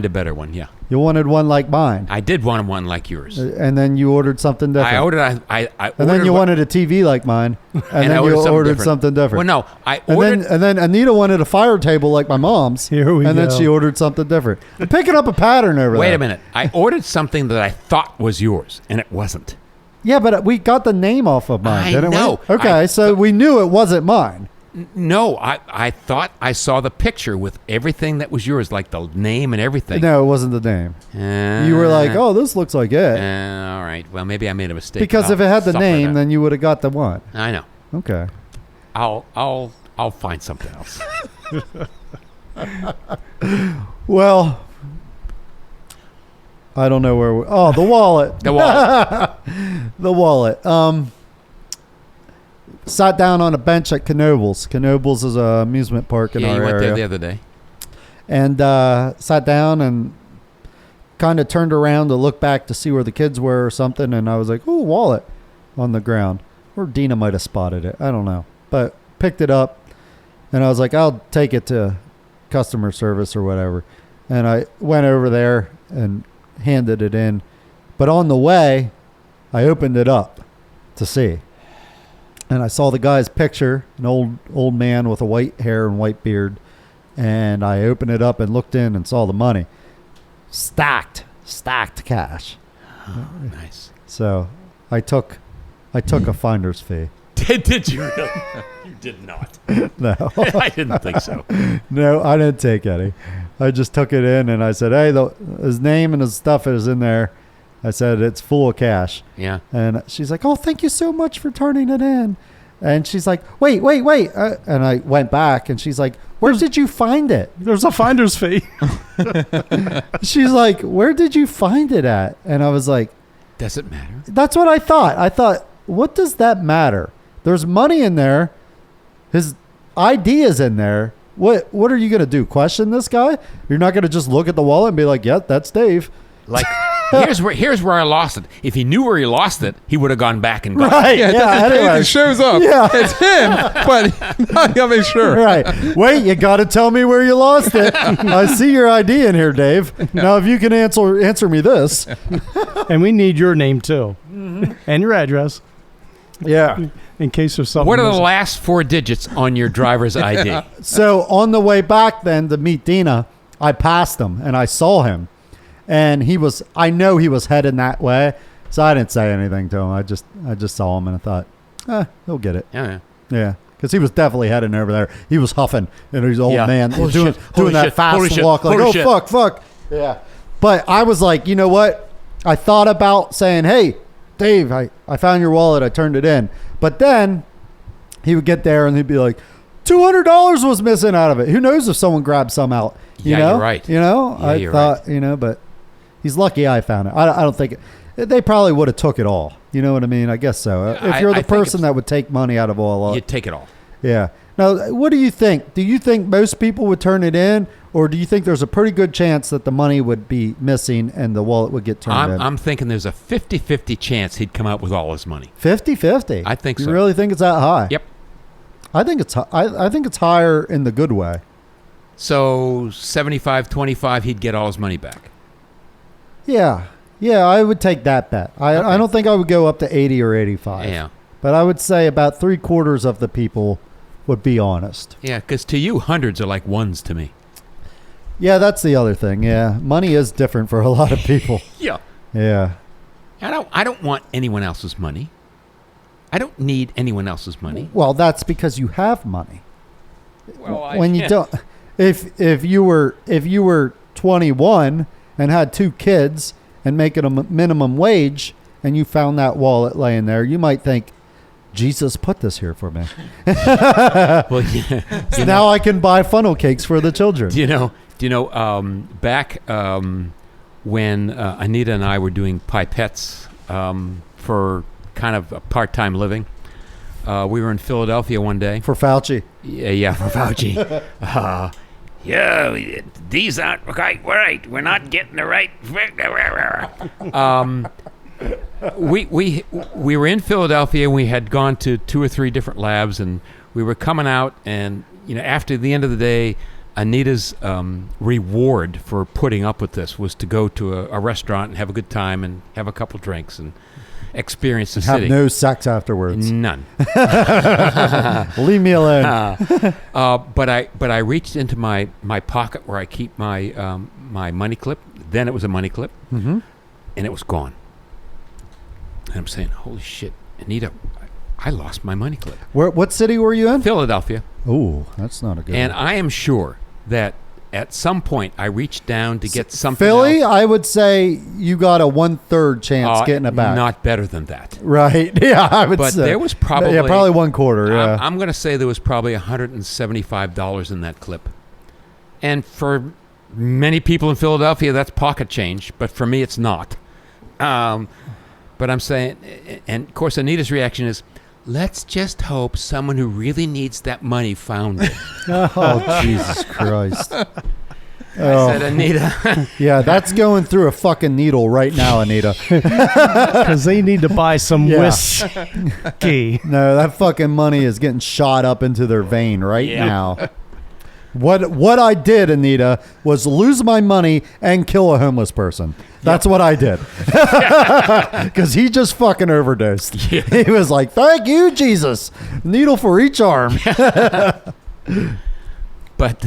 better one. Yeah, You wanted one like mine, I did want one like yours. and then you ordered something different. I ordered. I and then you wanted a TV like mine, and then I you ordered different. something different. Well, no, I And ordered. then Anita wanted a fire table like my mom's. Here we and go. then she ordered something different. I'm picking up a pattern over there. Wait a minute. I ordered something that I thought was yours, and it wasn't. Yeah, but we got the name off of mine, I didn't know. we? Okay, so we knew it wasn't mine. No, I thought I saw the picture with everything that was yours, like the name and everything. No, it wasn't the name. You were like, oh, this looks like it. All right. Well, maybe I made a mistake. Because if it had the Something like name, that. then you would have got the one. I know. Okay. I'll find something else. Well, I don't know where we... Oh, the wallet. The wallet. The wallet. Sat down on a bench at Knoebels. Knoebels is an amusement park in Yeah, our you went area. there the other day. And sat down and kind of turned around to look back to see where the kids were or something. And I was like, oh, wallet on the ground. Or Dina might have spotted it. I don't know. But picked it up. And I was like, I'll take it to customer service or whatever. And I went over there and handed it in. But on the way, I opened it up to see. And I saw the guy's picture, an old man with a white hair and white beard. And I opened it up and looked in and saw the money. Stacked cash. Oh, nice. So I took I took a finder's fee. Did you really? You did not. No. I didn't think so. No, I didn't take any. I just took it in and I said, hey, his name and his stuff is in there. I said, it's full of cash. Yeah. And she's like, oh, thank you so much for turning it in. And she's like, wait. And I went back and she's like, where did you find it? There's a finder's fee. She's like, where did you find it at? And I was like, Does it matter? that's what I thought. I thought, what does that matter? There's money in there. His ID is in there. What are you going to do? Question this guy? You're not going to just look at the wallet and be like, yep, that's Dave. Like, here's where I lost it. If he knew where he lost it, he would have gone back and got it. Right. Yeah, Anyway. it shows up. Yeah. It's him, but now you gotta make sure. Right. Wait, you got to tell me where you lost it. I see your ID in here, Dave. Now, if you can answer me this. And we need your name too. And your address Yeah. in case there's something. What are the missing. last 4 digits on your driver's ID? So on the way back then to meet Dina, I passed him and I saw him. And I know he was heading that way. So I didn't say anything to him. I just saw him and I thought, he'll get it. Yeah. Yeah. Because he was definitely heading over there. He was huffing. And he's an old Yeah. man Holy doing shit. Holy that shit. fast Holy shit. walk. Like, Holy oh, shit. fuck. Yeah. But I was like, you know what? I thought about saying, hey, Dave, I found your wallet. I turned it in. But then he would get there and he'd be like, $200 was missing out of it. Who knows if someone grabbed some out? You Yeah, know? you're right. You know? Yeah, I you're thought, but he's lucky I found it. I don't think they probably would have took it all. You know what I mean? I guess so. If you're I the think person it's- that would take money out of all, You take it all. yeah. Now, what do you think? Do you think most people would turn it in, or do you think there's a pretty good chance that the money would be missing and the wallet would get turned in? I'm thinking there's a 50-50 chance he'd come out with all his money. 50-50. I think so. You really think it's that high? Yep. I think it's higher in the good way. So 75-25, he'd get all his money back. Yeah. Yeah, I would take that bet. I don't think I would go up to 80 or 85. Yeah. But I would say about 3/4 of the people would be honest. Yeah, because to you, hundreds are like ones to me. Yeah, that's the other thing. Yeah, money is different for a lot of people. Yeah. Yeah. I don't want anyone else's money. I don't need anyone else's money. Well, that's because you have money. Well, When you don't, if you were 21 and had 2 kids and making a minimum wage, and you found that wallet laying there, you might think, Jesus put this here for me. Well, yeah. So now I can buy funnel cakes for the children. Do you know? Back when Anita and I were doing pipettes for kind of a part-time living, we were in Philadelphia one day. For Fauci. Yeah, for Fauci. Yeah, these aren't right. We're not getting the right. We were in Philadelphia and we had gone to 2 or 3 different labs, and we were coming out, and after the end of the day, Anita's reward for putting up with this was to go to a restaurant and have a good time and have a couple drinks and experience the Have city. no sex afterwards. None. Leave me alone. But I reached into my pocket where I keep my my money clip. Then it was a money clip, Mm-hmm. and it was gone. And I'm saying, holy shit, Anita, I lost my money clip. What city were you in? Philadelphia. Oh, that's not a good And one. I am sure that at some point I reached down to get something Philly, else. I would say you got a 1/3 chance getting it back. Not better than that. Right. Yeah, I would But say. there was probably... Yeah, probably 1/4, yeah. I'm going to say there was probably $175 in that clip. And for many people in Philadelphia, that's pocket change. But for me, it's not. But I'm saying... And, of course, Anita's reaction is, let's just hope someone who really needs that money found it. Oh, Jesus Christ. I Oh, said, Anita... yeah, that's going through a fucking needle right now, Anita. Because they need to buy some Yeah. whiskey. No, that fucking money is getting shot up into their vein right Yeah. now. What I did, Anita, was lose my money and kill a homeless person. That's what I did. Because he just fucking overdosed. Yeah. He was like, thank you, Jesus. Needle for each arm. But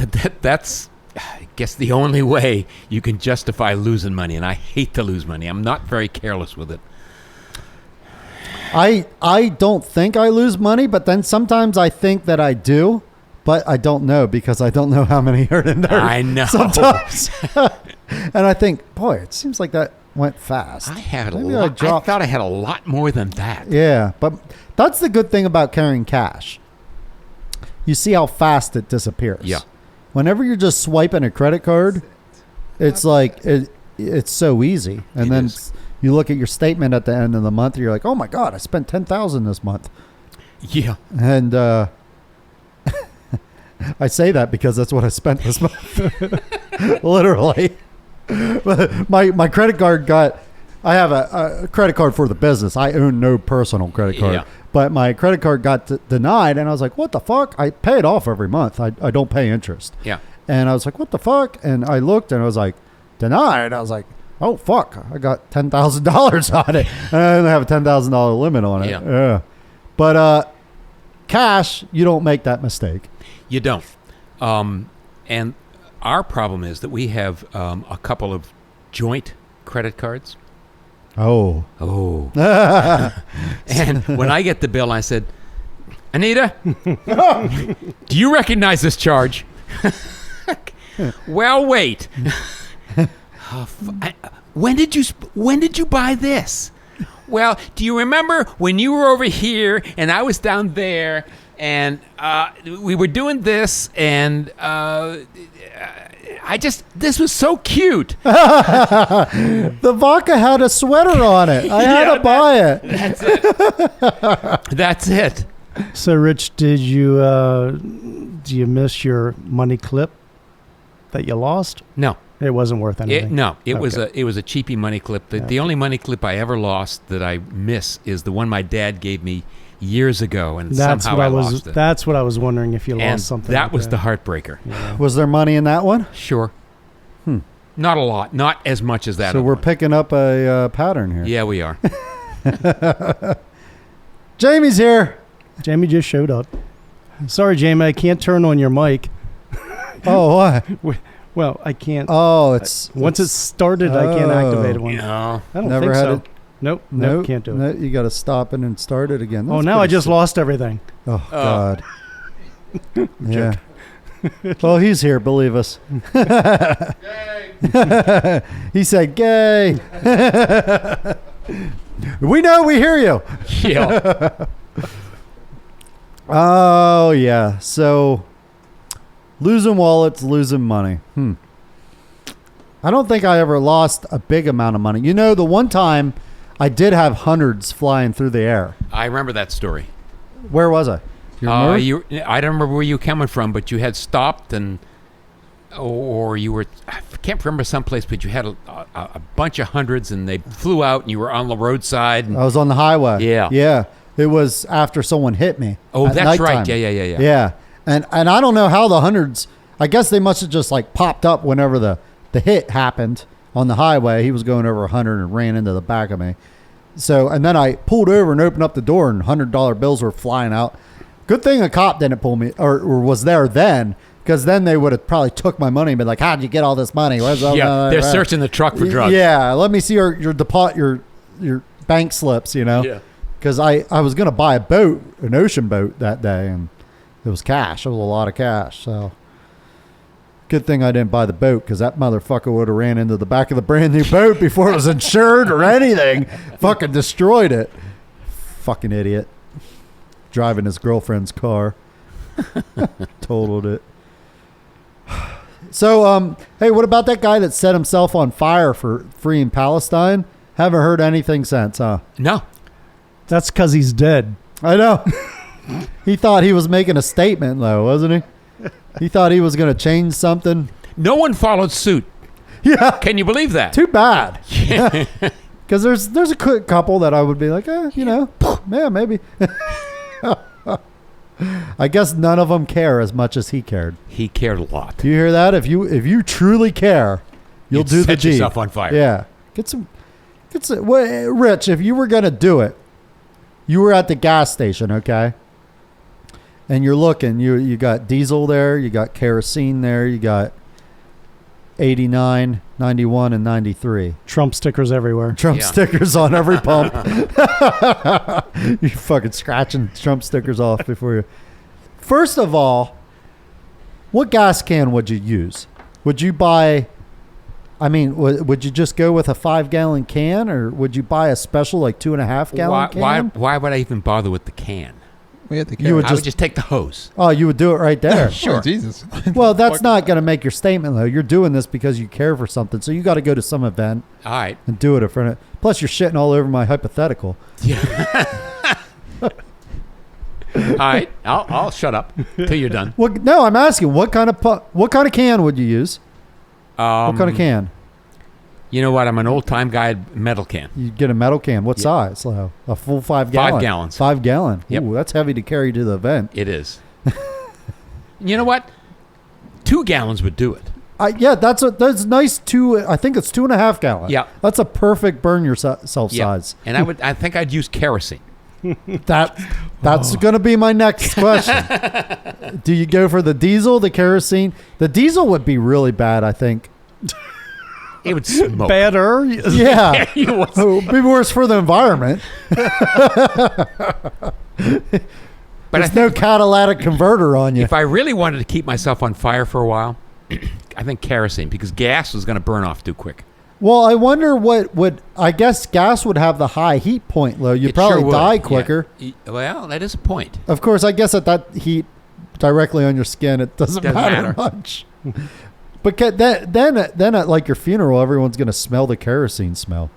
that's, I guess, the only way you can justify losing money. And I hate to lose money. I'm not very careless with it. I don't think I lose money, but then sometimes I think that I do, but I don't know because I don't know how many are in there. I know. Sometimes. And I think, boy, it seems like that went fast. I had a Maybe lot. I thought I had a lot more than that. Yeah, but that's the good thing about carrying cash. You see how fast it disappears. Yeah. Whenever you're just swiping a credit card, it's like it's so easy. And It then is. you look at your statement at the end of the month, you're like, "Oh my god, I spent $10,000 this month." Yeah. And I say that because that's what I spent this month. Literally. My credit card I have a credit card for the business. I own no personal credit card. Yeah. But my credit card got denied, and I was like, what the fuck? I pay it off every month. I don't pay interest. Yeah. And I was like, what the fuck? And I looked, and I was like, denied. I was like, oh, fuck. I got $10,000 on it. And I didn't have a $10,000 limit on it. Yeah. But cash, you don't make that mistake. You don't. And our problem is that we have a couple of joint credit cards. Oh. Oh. And when I get the bill, I said, Anita, do you recognize this charge? Well, wait. When did you buy this? Well, do you remember when you were over here and I was down there and we were doing this and this was so cute. The vodka had a sweater on it. I had to buy it. That's it. That's it. So, Rich, do you miss your money clip that you lost? No. It wasn't worth anything. It was a cheapy money clip. The only money clip I ever lost that I miss is the one my dad gave me years ago, and somehow I lost it. That's what I was wondering, if you And lost something. that like was the heartbreaker. Yeah. Was there money in that one? Sure. Not a lot. Not as much as that. So other we're one. picking up a pattern here. Yeah, we are. Jamie's here. Jamie just showed up. Sorry, Jamie, I can't turn on your mic. Oh, what? Well, I can't. Oh, it's Once it's started, I can't activate it. No. I don't Never think had so. it. Nope, Nope, can't do it. No, you got to stop it and start it again. Oh, That's now I pretty just sick. lost everything. Oh, God. Yeah. Well, he's here, believe us. He said, gay. We know, we hear you. Yeah. Oh, yeah. So, losing wallets, losing money. I don't think I ever lost a big amount of money. You know, the one time I did have hundreds flying through the air. I remember that story. Where was I? You remember? I don't remember where you were coming from, but you had stopped or you were, I can't remember someplace, but you had a bunch of hundreds and they flew out and you were on the roadside. And, I was on the highway. Yeah. Yeah. It was after someone hit me. oh, at that's nighttime. right. Yeah. Yeah. And I don't know how the hundreds, I guess they must have just like popped up whenever the hit happened on the highway. He was going over 100 and ran into the back of me. So, and then I pulled over and opened up the door and $100 bills were flying out. Good thing a cop didn't pull me or was there then, because then they would have probably took my money and been like, how'd you get all this money? Where's all They're searching the truck for drugs. Yeah. Let me see your bank slips, you know? Yeah. Because I was going to buy an ocean boat that day, and it was cash. It was a lot of cash. So good thing I didn't buy the boat, because that motherfucker would have ran into the back of the brand new boat before it was insured or anything. Fucking destroyed it. Fucking idiot. Driving his girlfriend's car. Totaled it. So, hey, what about that guy that set himself on fire for freeing Palestine? Haven't heard anything since, huh? No. That's because he's dead. I know. He thought he was making a statement, though, wasn't he? He thought he was going to change something. No one followed suit. Yeah. Can you believe that? Too bad. Because there's a couple that I would be like, yeah, maybe. I guess none of them care as much as he cared. He cared a lot. Do you hear that? If you truly care, you'll do the set deed. yourself on fire. Yeah. Get some. Well, Rich, if you were gonna do it, you were at the gas station, okay? And you're looking. You got diesel there. You got kerosene there. You got 89, 91, and 93. Trump stickers everywhere. Trump stickers on every pump. You fucking scratching Trump stickers off before you. First of all, what gas can would you use? Would you buy, would you just go with a 5-gallon can, or would you buy a special like 2.5-gallon can? Why would I even bother with the can? We had the You would I would just take the hose. Oh, you would do it right there. Sure. Oh, Jesus. Well, that's not going to make your statement, though. You're doing this because you care for something. So you got to go to some event All right. and do it in front of. Plus, you're shitting all over my hypothetical. Yeah. All right. I'll shut up till you're done. Well, no, I'm asking what kind of can would you use? What kind of can? You know what? I'm an old-time guy. Metal can. You get a metal can. What size? Like a full 5-gallon. 5 gallons. 5-gallon. Yep. Ooh, that's heavy to carry to the event. It is. You know what? 2 gallons would do it. Yeah, that's nice. I think it's 2.5 gallon. Yeah. That's a perfect burn yourself size. And I think I'd use kerosene. That's going to be my next question. Do you go for the diesel, the kerosene? The diesel would be really bad, I think. It would smoke. Better. Yeah. It would be worse for the environment. But There's no catalytic converter on you. if I really wanted to keep myself on fire for a while, I think kerosene, because gas is going to burn off too quick. Well, I wonder I guess gas would have the high heat point, though. You'd It probably sure would. die quicker. Yeah. Well, that is a point. Of course, I guess at that heat directly on your skin, it doesn't matter much. But then at like your funeral, everyone's going to smell the kerosene smell.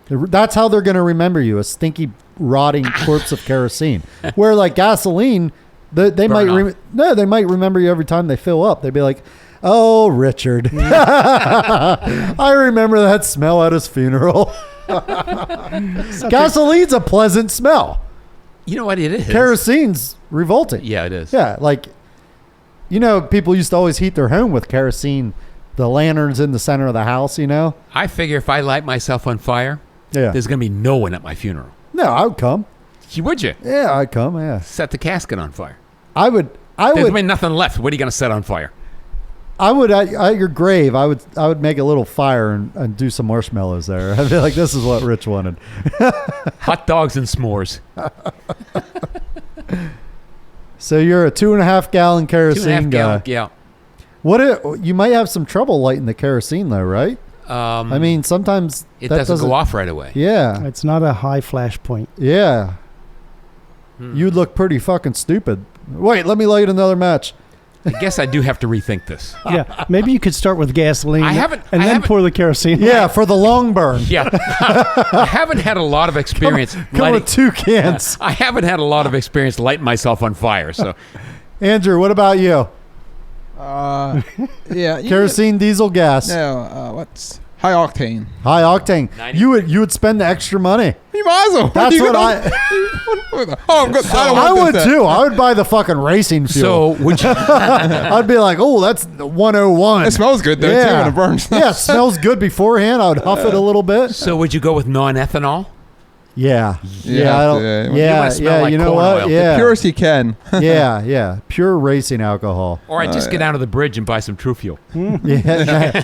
That's how they're going to remember you, a stinky, rotting corpse of kerosene. Where like gasoline, they might they might remember you every time they fill up. They'd be like, "Oh, Richard, I remember that smell at his funeral." Gasoline's a pleasant smell. You know what it is? Kerosene's revolting. Yeah, it is. Yeah, like, people used to always heat their home with kerosene, the lanterns in the center of the house, I figure if I light myself on fire, Yeah. there's going to be no one at my funeral. No, I would come. Would you? Yeah, I'd come, yeah. Set the casket on fire. I would There's been nothing left. What are you going to set on fire? at your grave, I would make a little fire and do some marshmallows there. I'd be like, this is what Rich wanted. Hot dogs and s'mores. So you're a 2.5 gallon kerosene 2.5 guy. gallon. Yeah. You might have some trouble lighting the kerosene though, right? Sometimes It that doesn't go off right away. Yeah. It's not a high flash point. Yeah. You'd look pretty fucking stupid. Wait, let me light another match. I guess I do have to rethink this. Yeah, maybe you could start with gasoline and then pour the kerosene. Yeah, for the long burn. Yeah. I haven't had a lot of experience Come with 2 cans. I haven't had a lot of experience lighting myself on fire. So, Andrew, what about you? Yeah. Kerosene, diesel, gas. No, what's high octane? High octane. 90. You would spend the extra money. You might as well. That's what I'm good. I would too. I would buy the fucking racing fuel. so would you? I'd be like, oh, that's the 101. It smells good though too when it burns. Yeah, it smells good beforehand. I would huff it a little bit. So would you go with non-ethanol? Yeah. Yeah, I don't, yeah. You yeah. wanna smell like You know corn what? oil. Yeah. Purest you can. Yeah. Pure racing alcohol. Or I just get down to the bridge and buy some True Fuel. Yeah.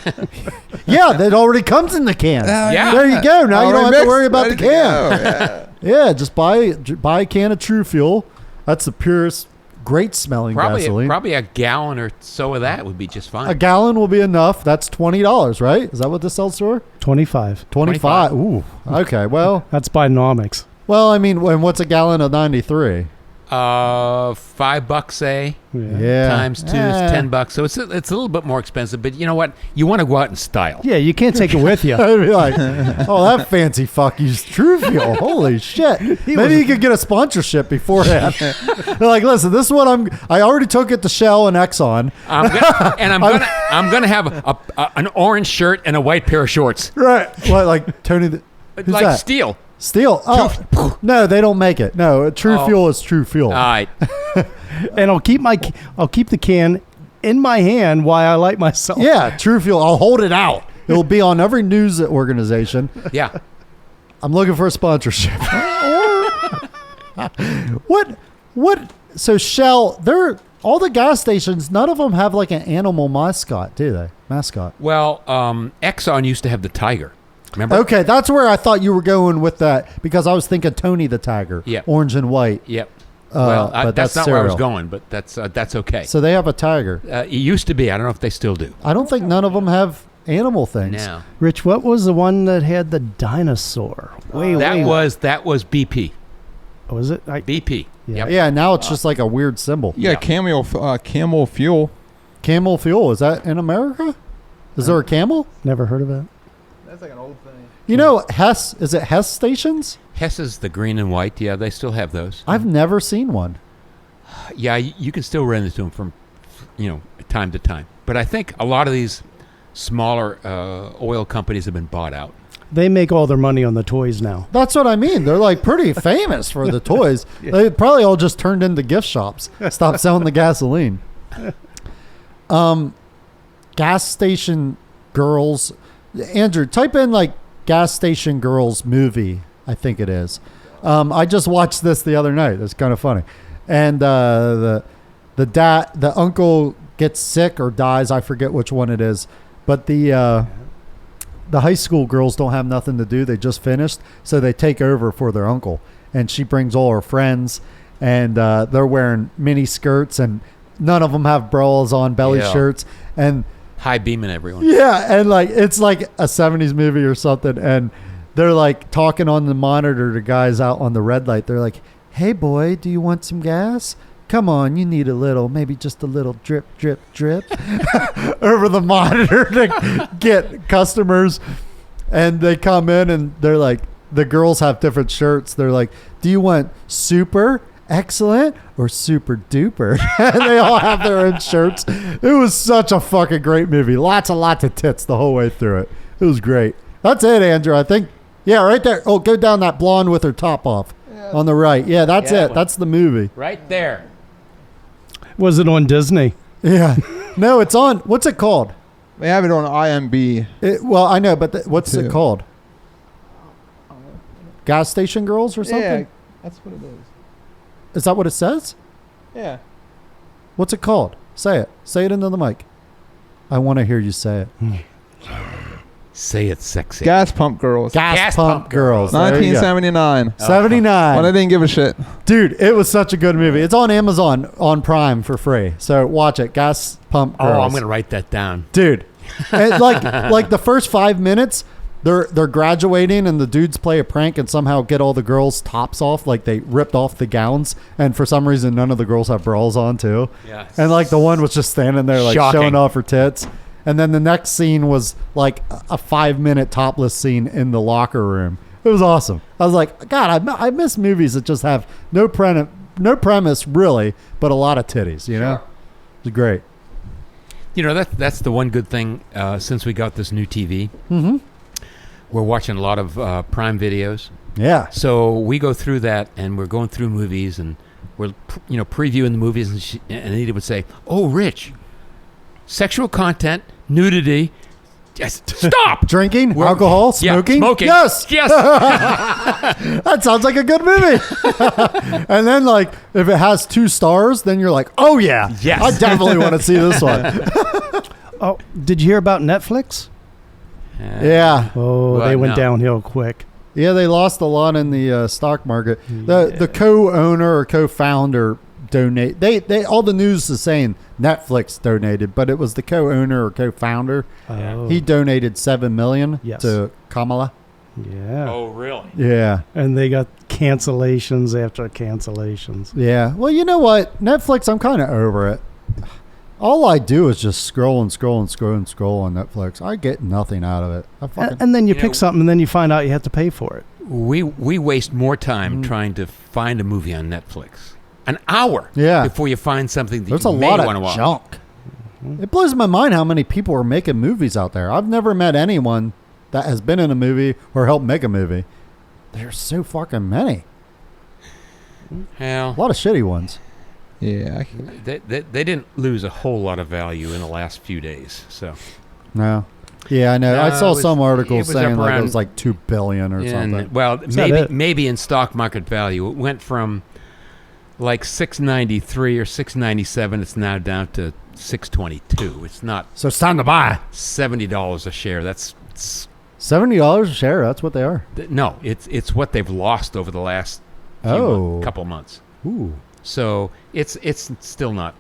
Yeah, that already comes in the can. Yeah. There you go. Now you don't have to worry about the Ready to can. go, Yeah, just buy a can of True Fuel. That's the purest, great smelling gasoline. Probably a gallon or so of that would be just fine. A gallon will be enough. That's $20, right? Is that what this sells for? 25. 25. Ooh. Okay. Well, That's Bidenomics. and what's a gallon of 93? $5, say, Yeah. times 2 is $10. So it's a little bit more expensive. But you know what? You want to go out in style. Yeah, you can't take it with you. I'd be like, oh, that fancy fuck used True Fuel. Holy shit. Maybe you could get a sponsorship beforehand. They're like, listen, this is what I already took it to Shell and Exxon. I'm gonna have an orange shirt and a white pair of shorts. Right. What, like Tony? Who's Like that? steel. Steel. Oh, no, they don't make it. No, True Fuel is True Fuel. All right. And I'll keep the can in my hand while I light myself. Yeah, True Fuel. I'll hold it out. It'll be on every news organization. Yeah. I'm looking for a sponsorship. What? So Shell, all the gas stations, none of them have like an animal mascot, do they? Mascot. Well, Exxon used to have the tiger. Remember? Okay, that's where I thought you were going with that because I was thinking Tony the Tiger. Yep. Orange and white. Yep. But that's not where I was cereal. going, but that's okay. So they have a tiger. It used to be. I don't know if they still do. I don't think none of them have animal things. Now Rich, what was the one that had the dinosaur? that was BP. Was it? BP. Yeah. Yep. Yeah, now it's just like a weird symbol. Yeah, Yeah. camel fuel. Camel fuel, is that in America? Is there a camel? Never heard of it. That's like an old thing. You know, Hess, is it Hess stations? Hess is the green and white. Yeah, they still have those. I've never seen one. Yeah, you can still rent into them from, time to time. But I think a lot of these smaller oil companies have been bought out. They make all their money on the toys now. That's what I mean. They're like pretty famous for the toys. Yeah. They probably all just turned into gift shops. Stopped selling the gasoline. Gas station girls. Andrew, type in like gas station girls movie. I think it is. I just watched this the other night. It's kind of funny. And the uncle gets sick or dies. I forget which one it is. But the high school girls don't have nothing to do. They just finished, so they take over for their uncle. And she brings all her friends, and they're wearing mini skirts, and none of them have bras on, belly Yeah. shirts, and High beaming everyone. yeah, and like it's like a 70s movie or something, and they're like talking on the monitor to guys out on the red light. They're like, "Hey boy, do you want some gas? Come on, you need a little, maybe just a little drip, drip, drip," over the monitor to get customers. And they come in and they're like, the girls have different shirts. They're like, "Do you want super, excellent, or super duper?" And they all have their own shirts. It was such a fucking great movie. Lots of tits the whole way through it. It was great. That's it, Andrew, I think. Yeah, right there. Oh, go down that blonde with her top off on the right. Yeah, that's Yeah, it. one. That's the movie. Right there. Was it on Disney? Yeah. No, it's on. What's it called? They have it on IMB. Well, I know, but what's it Too. called? Gas Station Girls or something? Yeah, that's what it is. Is that what it says? Yeah. What's it called? Say it. Say it into the mic. I want to hear you say it. Say it sexy. Gas Pump Girls. Gas Pump Girls. There you go. 1979. 79. But I didn't give a shit. Dude, it was such a good movie. It's on Amazon on Prime for free. So watch it. Gas Pump Girls. Oh, I'm going to write that down. Dude. And like the first 5 minutes, they're graduating and the dudes play a prank and somehow get all the girls' tops off. Like they ripped off the gowns, and for some reason none of the girls have bras on too. Yeah. And like the one was just standing there like Shocking. showing off her tits. And then the next scene was like a 5-minute topless scene in the locker room. It was awesome. I was like, God, I miss movies that just have no premise really, but a lot of titties. You know, it was great. That's the one good thing since we got this new TV. Mm-hmm. We're watching a lot of Prime videos. Yeah. So we go through that, and we're going through movies, and we're previewing the movies, and Anita would say, "Oh, Rich, sexual content, nudity, just stop." Drinking, We're- alcohol, Yeah, smoking. smoking. Yes. Yes. That sounds like a good movie. And then, like, if it has 2 stars, then you're like, oh, yeah. Yes. I definitely want to see this one. Oh, did you hear about Netflix? Yeah. Oh, What? they went No. downhill quick. Yeah, they lost a lot in the stock market. The co-owner or co-founder donate. They all the news is saying Netflix donated, but it was the co-owner or co-founder. Oh, He donated $7 million Yes. to Kamala. yeah. Oh, really? Yeah. And they got cancellations after cancellations. Yeah. Well, you know what? Netflix, I'm kind of over it. All I do is just scroll on Netflix. I get nothing out of it. I fucking, And then you You pick know- something, and then you find out you have to pay for it. We waste more time trying to find a movie on Netflix. An hour. Yeah. Before you find something that there's you a may lot want to of watch. junk. It blows my mind how many people are making movies out there. I've never met anyone that has been in a movie or helped make a movie. There's so fucking many. Well, A lot of shitty ones. Yeah. they didn't lose a whole lot of value in the last few days. So No. Yeah, I know. No, I saw it was- some it articles was saying up like it around- was like $2 billion or something. well, that it? maybe in stock market value, it went from like $6.93 or $6.97. It's now down to $6.22. It's not So it's time to buy. $70 a share. That's $70 a share. That's what they are. no. It's what they've lost over the last couple months. Ooh. So it's still not.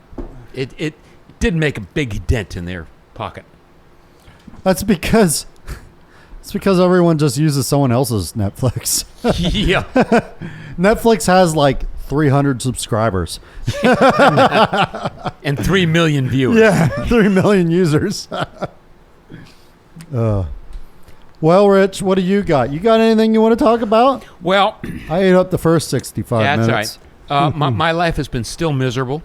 It did make a big dent in their pocket. That's because everyone just uses someone else's Netflix. Yeah. Netflix has like 300 subscribers. And 3 million viewers. Yeah, 3 million users. Well, Rich, what do you got? You got anything you want to talk about? Well, I ate up the first 65 that's minutes. right. My life has been still miserable.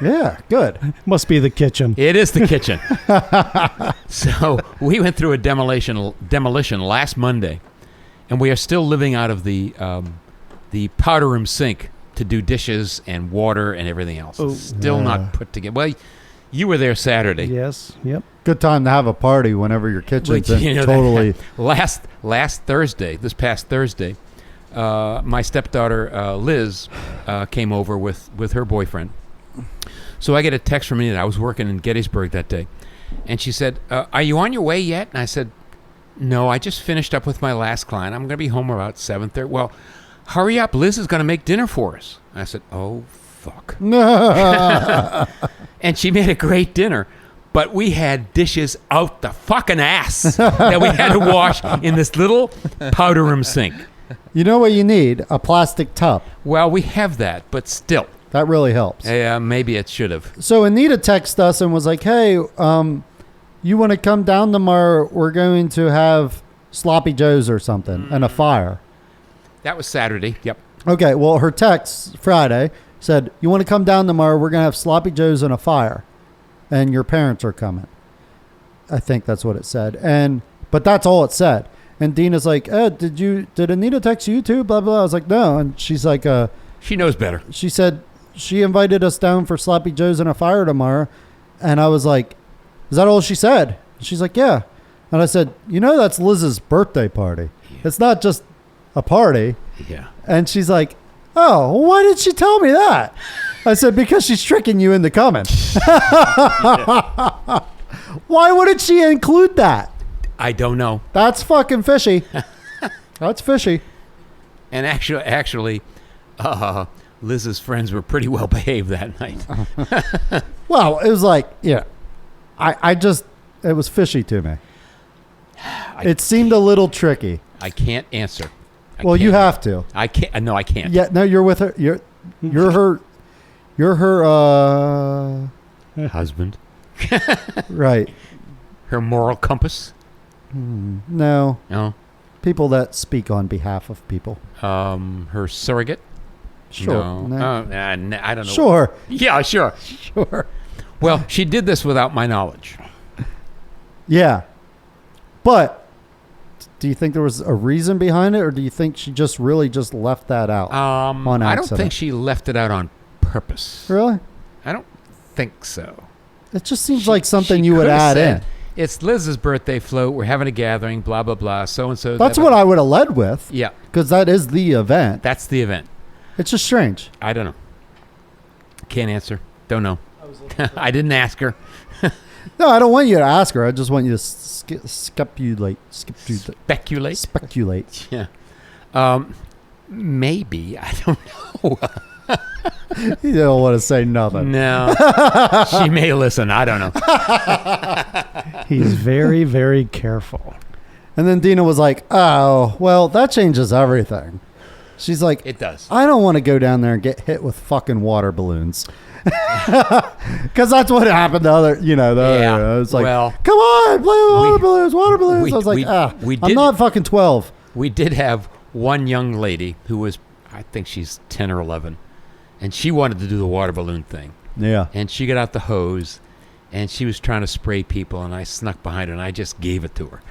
Yeah, good. Must be the kitchen. It is the kitchen. So we went through a demolition last Monday, and we are still living out of the powder room sink to do dishes and water and everything else. It's still not put together. Well, you were there Saturday. Yes. Yep. Good time to have a party whenever your kitchen's totally. Last Thursday, this past Thursday, my stepdaughter Liz came over with her boyfriend. So I get a text from Enid. I was working in Gettysburg that day, and she said, "Are you on your way yet?" And I said, "No, I just finished up with my last client. I'm going to be home about 7:30." Well, hurry up! Liz is going to make dinner for us. I said, "Oh fuck!" And she made a great dinner. But we had dishes out the fucking ass that we had to wash in this little powder room sink. You know what you need? A plastic tub. Well, we have that, but still. That really helps. Maybe it should have. So Anita texted us and was like, hey, you want to come down tomorrow? We're going to have sloppy joes or something and a fire. That was Saturday. Yep. Okay, well, her text Friday said, you want to come down tomorrow? We're going to have sloppy joes and a fire. And your parents are coming. I think that's what it said. But that's all it said. And Dina's like, did Anita text you too? Blah, blah. I was like, no. And she's like, she knows better. She said she invited us down for sloppy joes and a fire tomorrow. And I was like, is that all she said? And she's like, yeah. And I said, that's Liz's birthday party. Yeah. It's not just a party. Yeah. And she's like, oh, why did she tell me that? I said, because she's tricking you into coming. Why wouldn't she include that? I don't know. That's fucking fishy. That's fishy. And actually, Liz's friends were pretty well behaved that night. Well, it was like, yeah. It was fishy to me. It seemed a little tricky. I can't answer. You have to. I can't. No, I can't. Yeah, no, you're with her. You're her. You're her husband. Right. Her moral compass. No. No. People that speak on behalf of people. Her surrogate. Sure. No. I don't know. Sure. Yeah, sure. Sure. Well, she did this without my knowledge. Yeah. But do you think there was a reason behind it, or do you think she just really just left that out on accident? I don't think she left it out on purpose. Really? I don't think so. It just seems like something you would add in. It's Liz's birthday float. We're having a gathering, blah, blah, blah, so-and-so. That's what I would have led with. Yeah. Because that is the event. That's the event. It's just strange. I don't know. Can't answer. Don't know. I didn't ask her. No, I don't want you to ask her. I just want you to speculate. Speculate. Yeah. Maybe. I don't know. You don't want to say nothing. No. She may listen. I don't know. He's very, very careful. And then Dina was like, oh, well, that changes everything. She's like, it does. I don't want to go down there and get hit with fucking water balloons. Because that's what happened to other, it's like, well, come on, play with water balloons. I was like, I'm not fucking 12. We did have one young lady who was, I think she's 10 or 11, and she wanted to do the water balloon thing. Yeah. And she got out the hose, and she was trying to spray people, and I snuck behind her, and I just gave it to her.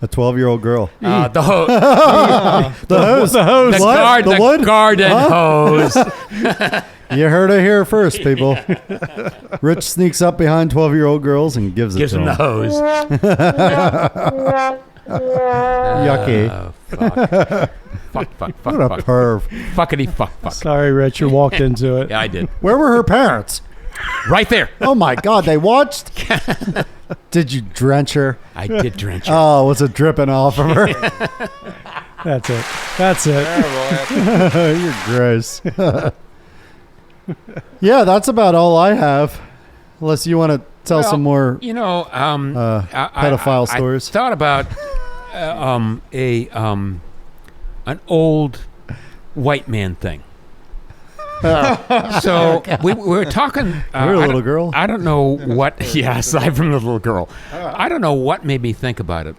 A 12-year-old girl. The hose. The hose. The hose. The garden hose. You heard it here first, people. Rich sneaks up behind 12-year-old girls and gives them the hose. Yucky. Fuck. Fuck. What a perv. Fuckity fuck. Sorry, Rich, you walked into it. Yeah, I did. Where were her parents? Right there. Oh my God, they watched? Did you drench her? I did drench her. Oh, was it dripping off of her? That's it. That's it. You're gross. Yeah, that's about all I have. Unless you want to tell Well, some more You know, pedophile stories. I thought about an old white man thing. So we were talking. You're a little girl. I don't know what. Yeah, aside from the little girl, I don't know what made me think about it.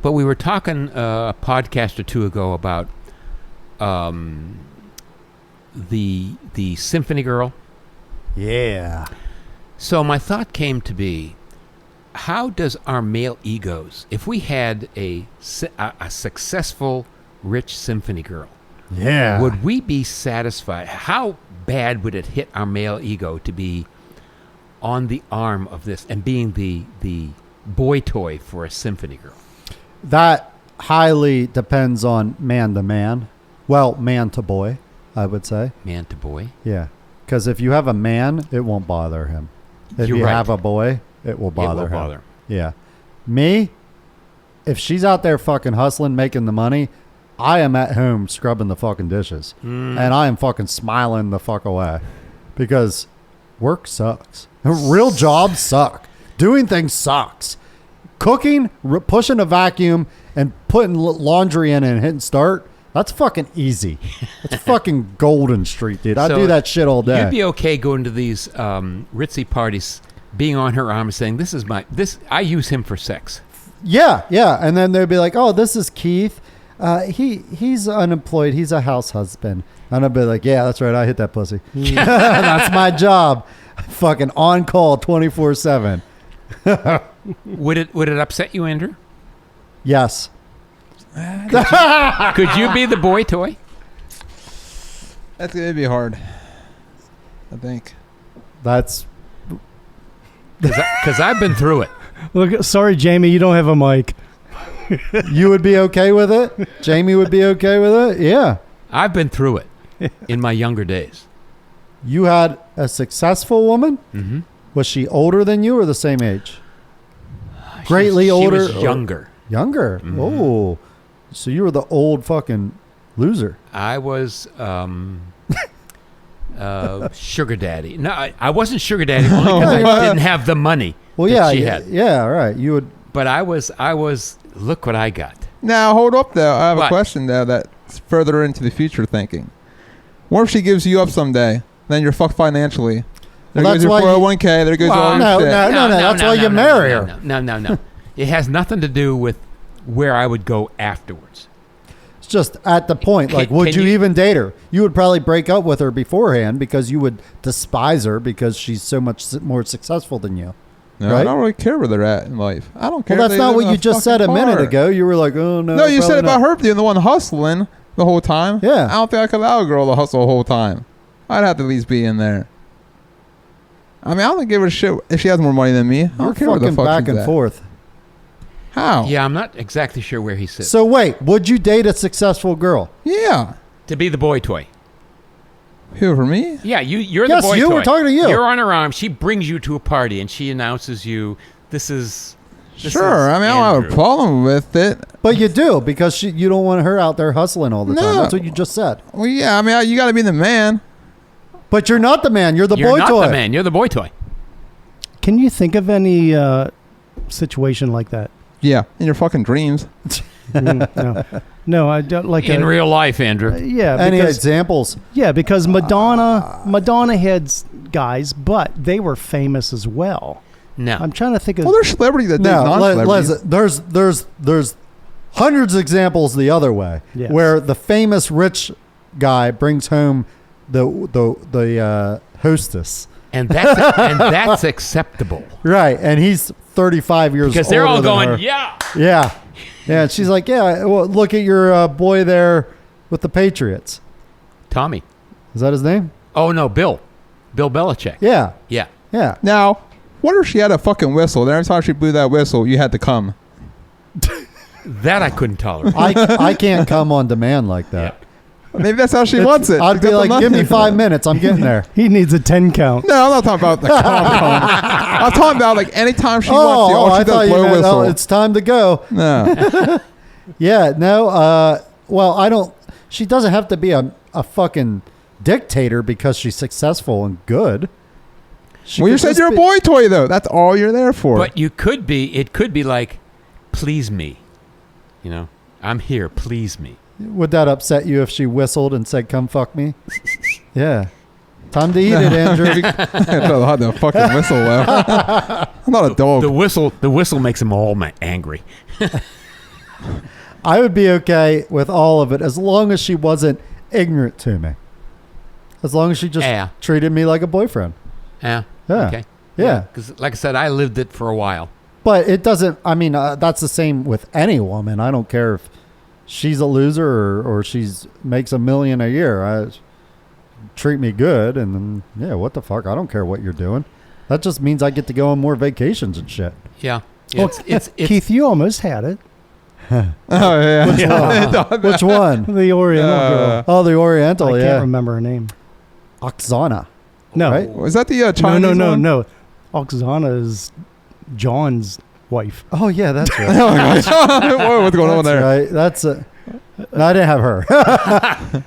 But we were talking a podcast or two ago about the symphony girl. Yeah. So my thought came to be, how does our male egos, if we had a successful, rich symphony girl, Yeah. would we be satisfied? How bad would it hit our male ego to be on the arm of this and being the boy toy for a symphony girl? That highly depends on man to man. Well, man to boy, I would say. Man to boy? Yeah. Because if you have a man, it won't bother him. If You're you right. have a boy, it will bother it will him. bother. Yeah. Me, if she's out there fucking hustling, making the money, I am at home scrubbing the fucking dishes. And I am fucking smiling the fuck away. Because work sucks. Real jobs suck. Doing things sucks. Cooking, pushing a vacuum, and putting laundry in and hitting start, that's fucking easy. That's fucking golden street, dude. I So do that shit all day. You'd be okay going to these ritzy parties, being on her arm and saying, I use him for sex. Yeah, yeah. And then they'd be like, oh, this is Keith. He's unemployed. He's a house husband. And I'd be like, yeah, that's right. I hit that pussy. That's my job. Fucking on call 24/7. Would it upset you, Andrew? Yes. Could you be the boy toy? That's gonna be hard. I think. That's Because I've been through it. Look, sorry, Jamie, you don't have a mic. you would be okay with it? Jamie would be okay with it? Yeah. I've been through it in my younger days. You had a successful woman? Mm-hmm. Was she older than you or the same age? Greatly She older? was younger. Younger? Mhm. Oh. So you were the old fucking loser. I was sugar daddy. No, I wasn't sugar daddy only because I didn't have the money Well, that yeah. she Yeah, had. yeah, right. You would. But I was. Look what I got. Now hold up though. I have What? a question though that's further into the future thinking. What if she gives you up someday? Then you're fucked financially. There Well, goes that's your why you- 401k. There goes all your No, shit. no. That's why you marry her. No. It has nothing to do with where I would go afterwards. It's just at the point. Like, would can you you- even date her? You would probably break up with her beforehand because you would despise her because she's so much more successful than you. No, right? I don't really care where they're at in life. I don't care. Well, if that's they not live what in you just said a fucking minute car. ago. You were like, oh, no. No, you said probably about not. her being the one hustling the whole time. Yeah. I don't think I could allow a girl to hustle the whole time. I'd have to at least be in there. I mean, I don't give her a shit if she has more money than me. I You're don't care where the fucking fuck back she's and at. forth. How? Yeah, I'm not exactly sure where he sits. So, wait. Would you date a successful girl? Yeah. To be the boy toy. Who, for me? Yeah, you're Yes, the boy you. toy. We're talking to you. You're on her arm. She brings you to a party and she announces you. This is Sure. I mean, I don't have Andrew. a problem with it. But you do because you don't want her out there hustling all the time. No. That's what you just said. Well, yeah. I mean, you got to be the man. But you're not the man. You're the You're boy not toy. the man. You're the boy toy. Can you think of any situation like that? Yeah. In your fucking dreams. No, I don't like In real life, Andrew. Yeah, Any because examples? Madonna had guys, but they were famous as well. No. I'm trying to think of. Well, there's celebrities that date No, non-celebrities. there's hundreds of examples the other way Yes. where the famous rich guy brings home the hostess, and that's acceptable. right? And he's 35 years Because they're all older than going, her. yeah. yeah. And she's like, yeah. Well, look at your boy there with the Patriots. Tommy. Is that his name? Oh, no, Bill. Bill Belichick. Yeah, Yeah. yeah. Now, what if she had a fucking whistle? And every time she blew that whistle, you had to come. That I couldn't tolerate. I can't come on demand like that. Maybe that's how she wants it. I'd be like, give me 5 minutes. I'm getting there. He needs a 10 count. No, I'm not talking about the compound. I'm talking about like anytime she wants to. I She thought does you blow meant, whistle. it's time to go. No. Yeah, no. Well, I don't. She doesn't have to be a fucking dictator because she's successful and good. She Well, you could said just you're a be- boy toy though. That's all you're there for. But it could be like, please me. You know, I'm here, please me. Would that upset you if she whistled and said, "Come fuck me"? Yeah. Time to eat it, Andrew. I had the fucking whistle though. I'm not a dog. The whistle makes them all angry. I would be okay with all of it as long as she wasn't ignorant to me. As long as she just treated me like a boyfriend. Yeah. Yeah. Okay. Yeah. Because, like I said, I lived it for a while. But it doesn't, I mean, that's the same with any woman. I don't care if she's a loser or she's makes $1 million a year. Treat me good. And then, yeah, what the fuck? I don't care what you're doing. That just means I get to go on more vacations and shit. Yeah. It's Keith, you almost had it. Oh yeah. Which one? The Oriental girl. Oh, the Oriental, I yeah. can't remember her name. Oksana. No. Right? Was that the Chinese one? No. Oksana is John's wife. Oh, yeah, that's right. Oh my God. Whoa, what's going on That's there? right. That's no, I didn't have her.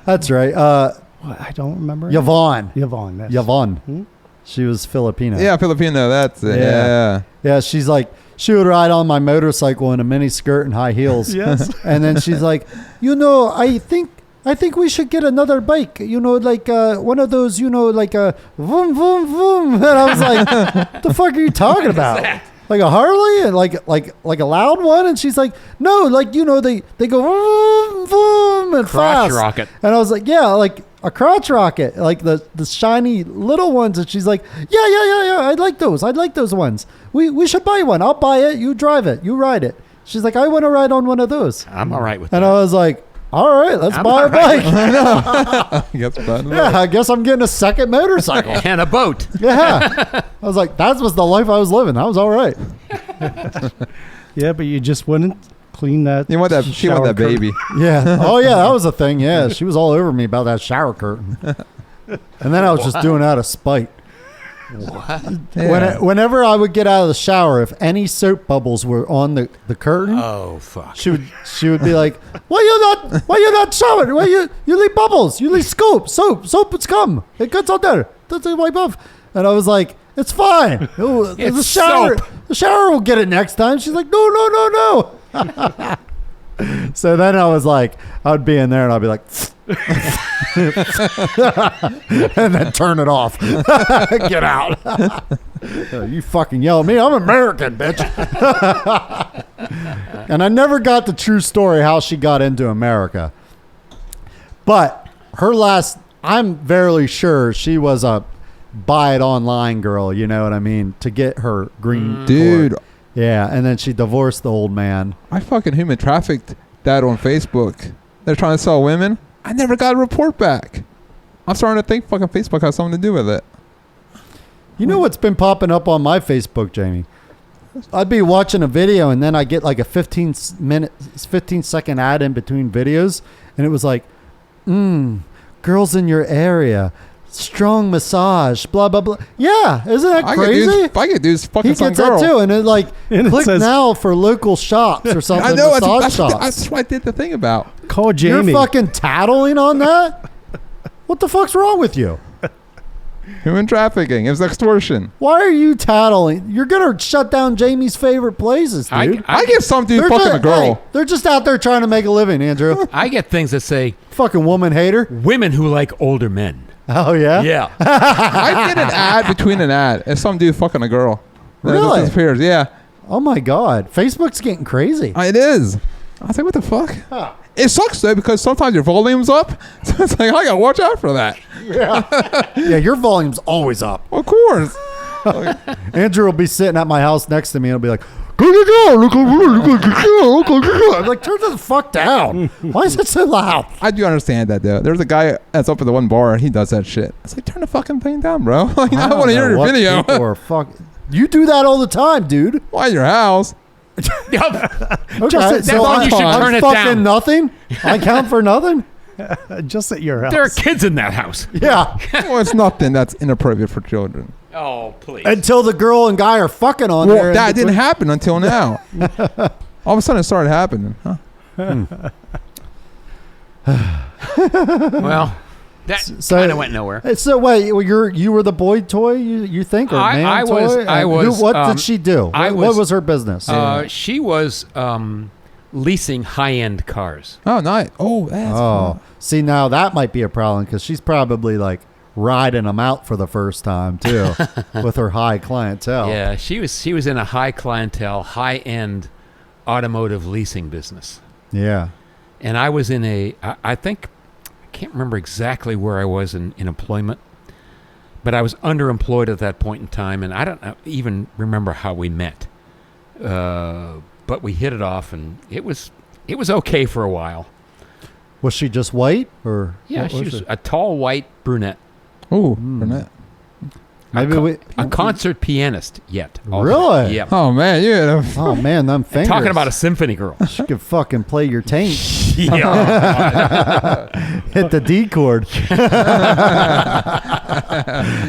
That's right. What? I don't remember. Yvonne. Yvonne. Yes. Yvonne. Hmm? She was Filipino. Yeah, Filipino. That's it. Yeah. Yeah. Yeah, she's like, she would ride on my motorcycle in a mini skirt and high heels. Yes. And then she's like, I think we should get another bike. Like one of those, like a vroom, vroom, vroom. And I was like, what the fuck are you talking about? Like a Harley and like a loud one? And she's like, no, like, they go vroom, vroom and crotch fast. rocket. And I was like, yeah, like a crotch rocket, like the shiny little ones. And she's like, yeah. I'd like those ones. We should buy one. I'll buy it. You drive it. You ride it. She's like, I want to ride on one of those. I'm all right with And that. I was like, all right, let's buy a bike. Yeah, I guess I'm getting a second motorcycle. And a boat. Yeah. I was like, that was the life I was living. That was all right. Yeah, but you just wouldn't clean that. You want that? She want that curtain. baby. Yeah. Oh, yeah, that was a thing. Yeah, she was all over me about that shower curtain. And then I was just doing it out of spite. Yeah. Whenever I would get out of the shower, if any soap bubbles were on the curtain, Oh, fuck. she would be like, why you not showering? Why you leave bubbles? You leave soap, it's cum. It gets on there. Doesn't wipe off. And I was like, it's fine. It's the shower. soap. The shower will get it next time. She's like, no. So then I was like, I would be in there and I'd be like, and then turn it off. Get out. You fucking yell at me. I'm American, bitch. And I never got the true story how she got into America. But I'm very sure she was a buy it online girl, you know what I mean? To get her green Dude. card. Yeah, and then she divorced the old man. I fucking human trafficked that on Facebook. They're trying to sell women. I never got a report back. I'm starting to think fucking Facebook has something to do with it. You know what's been popping up on my Facebook, Jamie? I'd be watching a video and then I get like a 15-second ad in between videos, and it was like, girls in your area, strong massage, blah blah blah. Yeah, isn't that crazy? I get dudes fucking He some gets girl. that too, and it like And it click says- now for local shops or something. I know. Massage shops. That's what I did the thing about. Call You're Jamie. fucking tattling on that? What the fuck's wrong with you? Human trafficking. It was extortion. Why are you tattling? You're gonna shut down Jamie's favorite places, dude. I get some dude fucking a girl. Hey, they're just out there trying to make a living, Andrew. I get things that say Fucking woman hater. women who like older men. Oh yeah. Yeah. I get an ad between an ad. It's some dude fucking a girl. That just Really? disappears. Yeah. Oh my God. Facebook's getting crazy. It is. I was like, what the fuck? Huh. It sucks though because sometimes your volume's up. So it's like, I gotta watch out for that. Yeah, your volume's always up. Of course. Andrew will be sitting at my house next to me and he'll be like, I'm like, turn the fuck down. Why is it so loud? I do understand that though. There's a guy that's up at the one bar and he does that shit. It's like, turn the fucking thing down, bro. Like, I want to hear your video. People are you do that all the time, dude. Why your house? Okay, That's so why you should I'm turn it fucking down. nothing. I count for nothing. Just at your house. There are kids in that house. Yeah. Well, it's nothing that's inappropriate for children. Oh, please. Until the girl and guy are fucking on Well, there. in that didn't between. happen until now. All of a sudden, it started happening. Huh? Well, that So- kind of went nowhere. So wait, you were the boy toy? You think or man I toy? was- And I was, What did she do? What was her business? She was leasing high-end cars. Oh, nice. Oh, that's Oh, fun. see now that might be a problem because she's probably like riding them out for the first time too, with her high clientele. Yeah, she was in a high clientele, high-end automotive leasing business. Yeah. And I was in I think, I can't remember exactly where I was in employment, but I was underemployed at that point in time, and I don't even remember how we met. But we hit it off, and it was okay for a while. Was she just white or? Yeah, what she was a tall, white brunette. Oh, Burnett. Maybe A concert pianist yet. also. Really? Yeah. Oh, man. Yeah. Oh man, them fingers. Talking about a symphony girl. She could fucking play your taint. Yeah. Hit the D chord.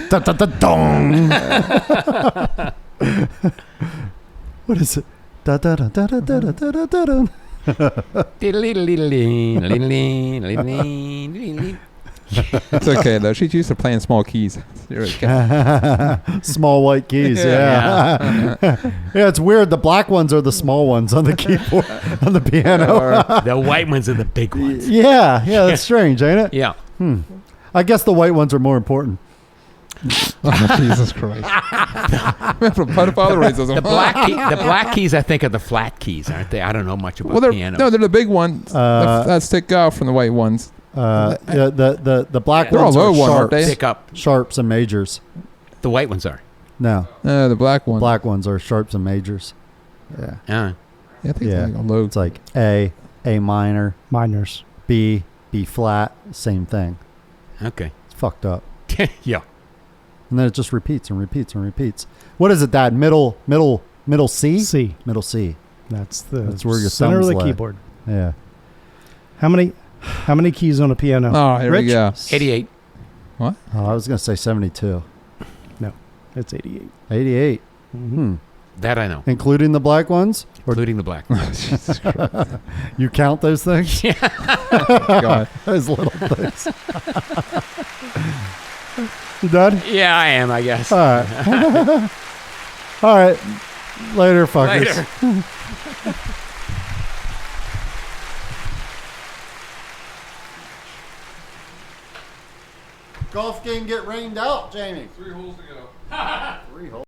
Da, da, da, dong. What is it? Da, da, da, da, da, da, da, da, da, da. It's okay, though. She's used to playing small keys. You're okay. Small white keys, yeah. Yeah, it's weird. The black ones are the small ones on the keyboard, on the piano. The white ones are the big ones. Yeah, that's strange, ain't it? Yeah. I guess the white ones are more important. Oh, Jesus Christ. Pedophile racism. The black keys, I think, are the flat keys, aren't they? I don't know much about Well, piano. they're the big ones that stick out from the white ones. The black They're ones all are low one, aren't sharps, they? Pick up. sharps and majors. The white ones are. No, The black one. black ones are sharps and majors. Yeah, Yeah, I think Yeah. it's like a low. it's like A minor, Minors. B flat, same thing. Okay. It's fucked up. Yeah. And then it just repeats and repeats and repeats. What is it, Dad? Middle C? C. Middle C. That's That's where your center of thumbs the lay. keyboard. Yeah. How many keys on a piano? Oh, here Rich? we go. 88. Oh, I was going to say 72. It's 88. 88. Mm-hmm. That I know. Including the black ones? Or Including the black ones. Jesus Christ. you count those things? God. Those little things. You done? Yeah, I am, I guess. All right. All right. Later, fuckers. Later. Golf game get rained out, Jamie. 3 holes to go. 3 holes.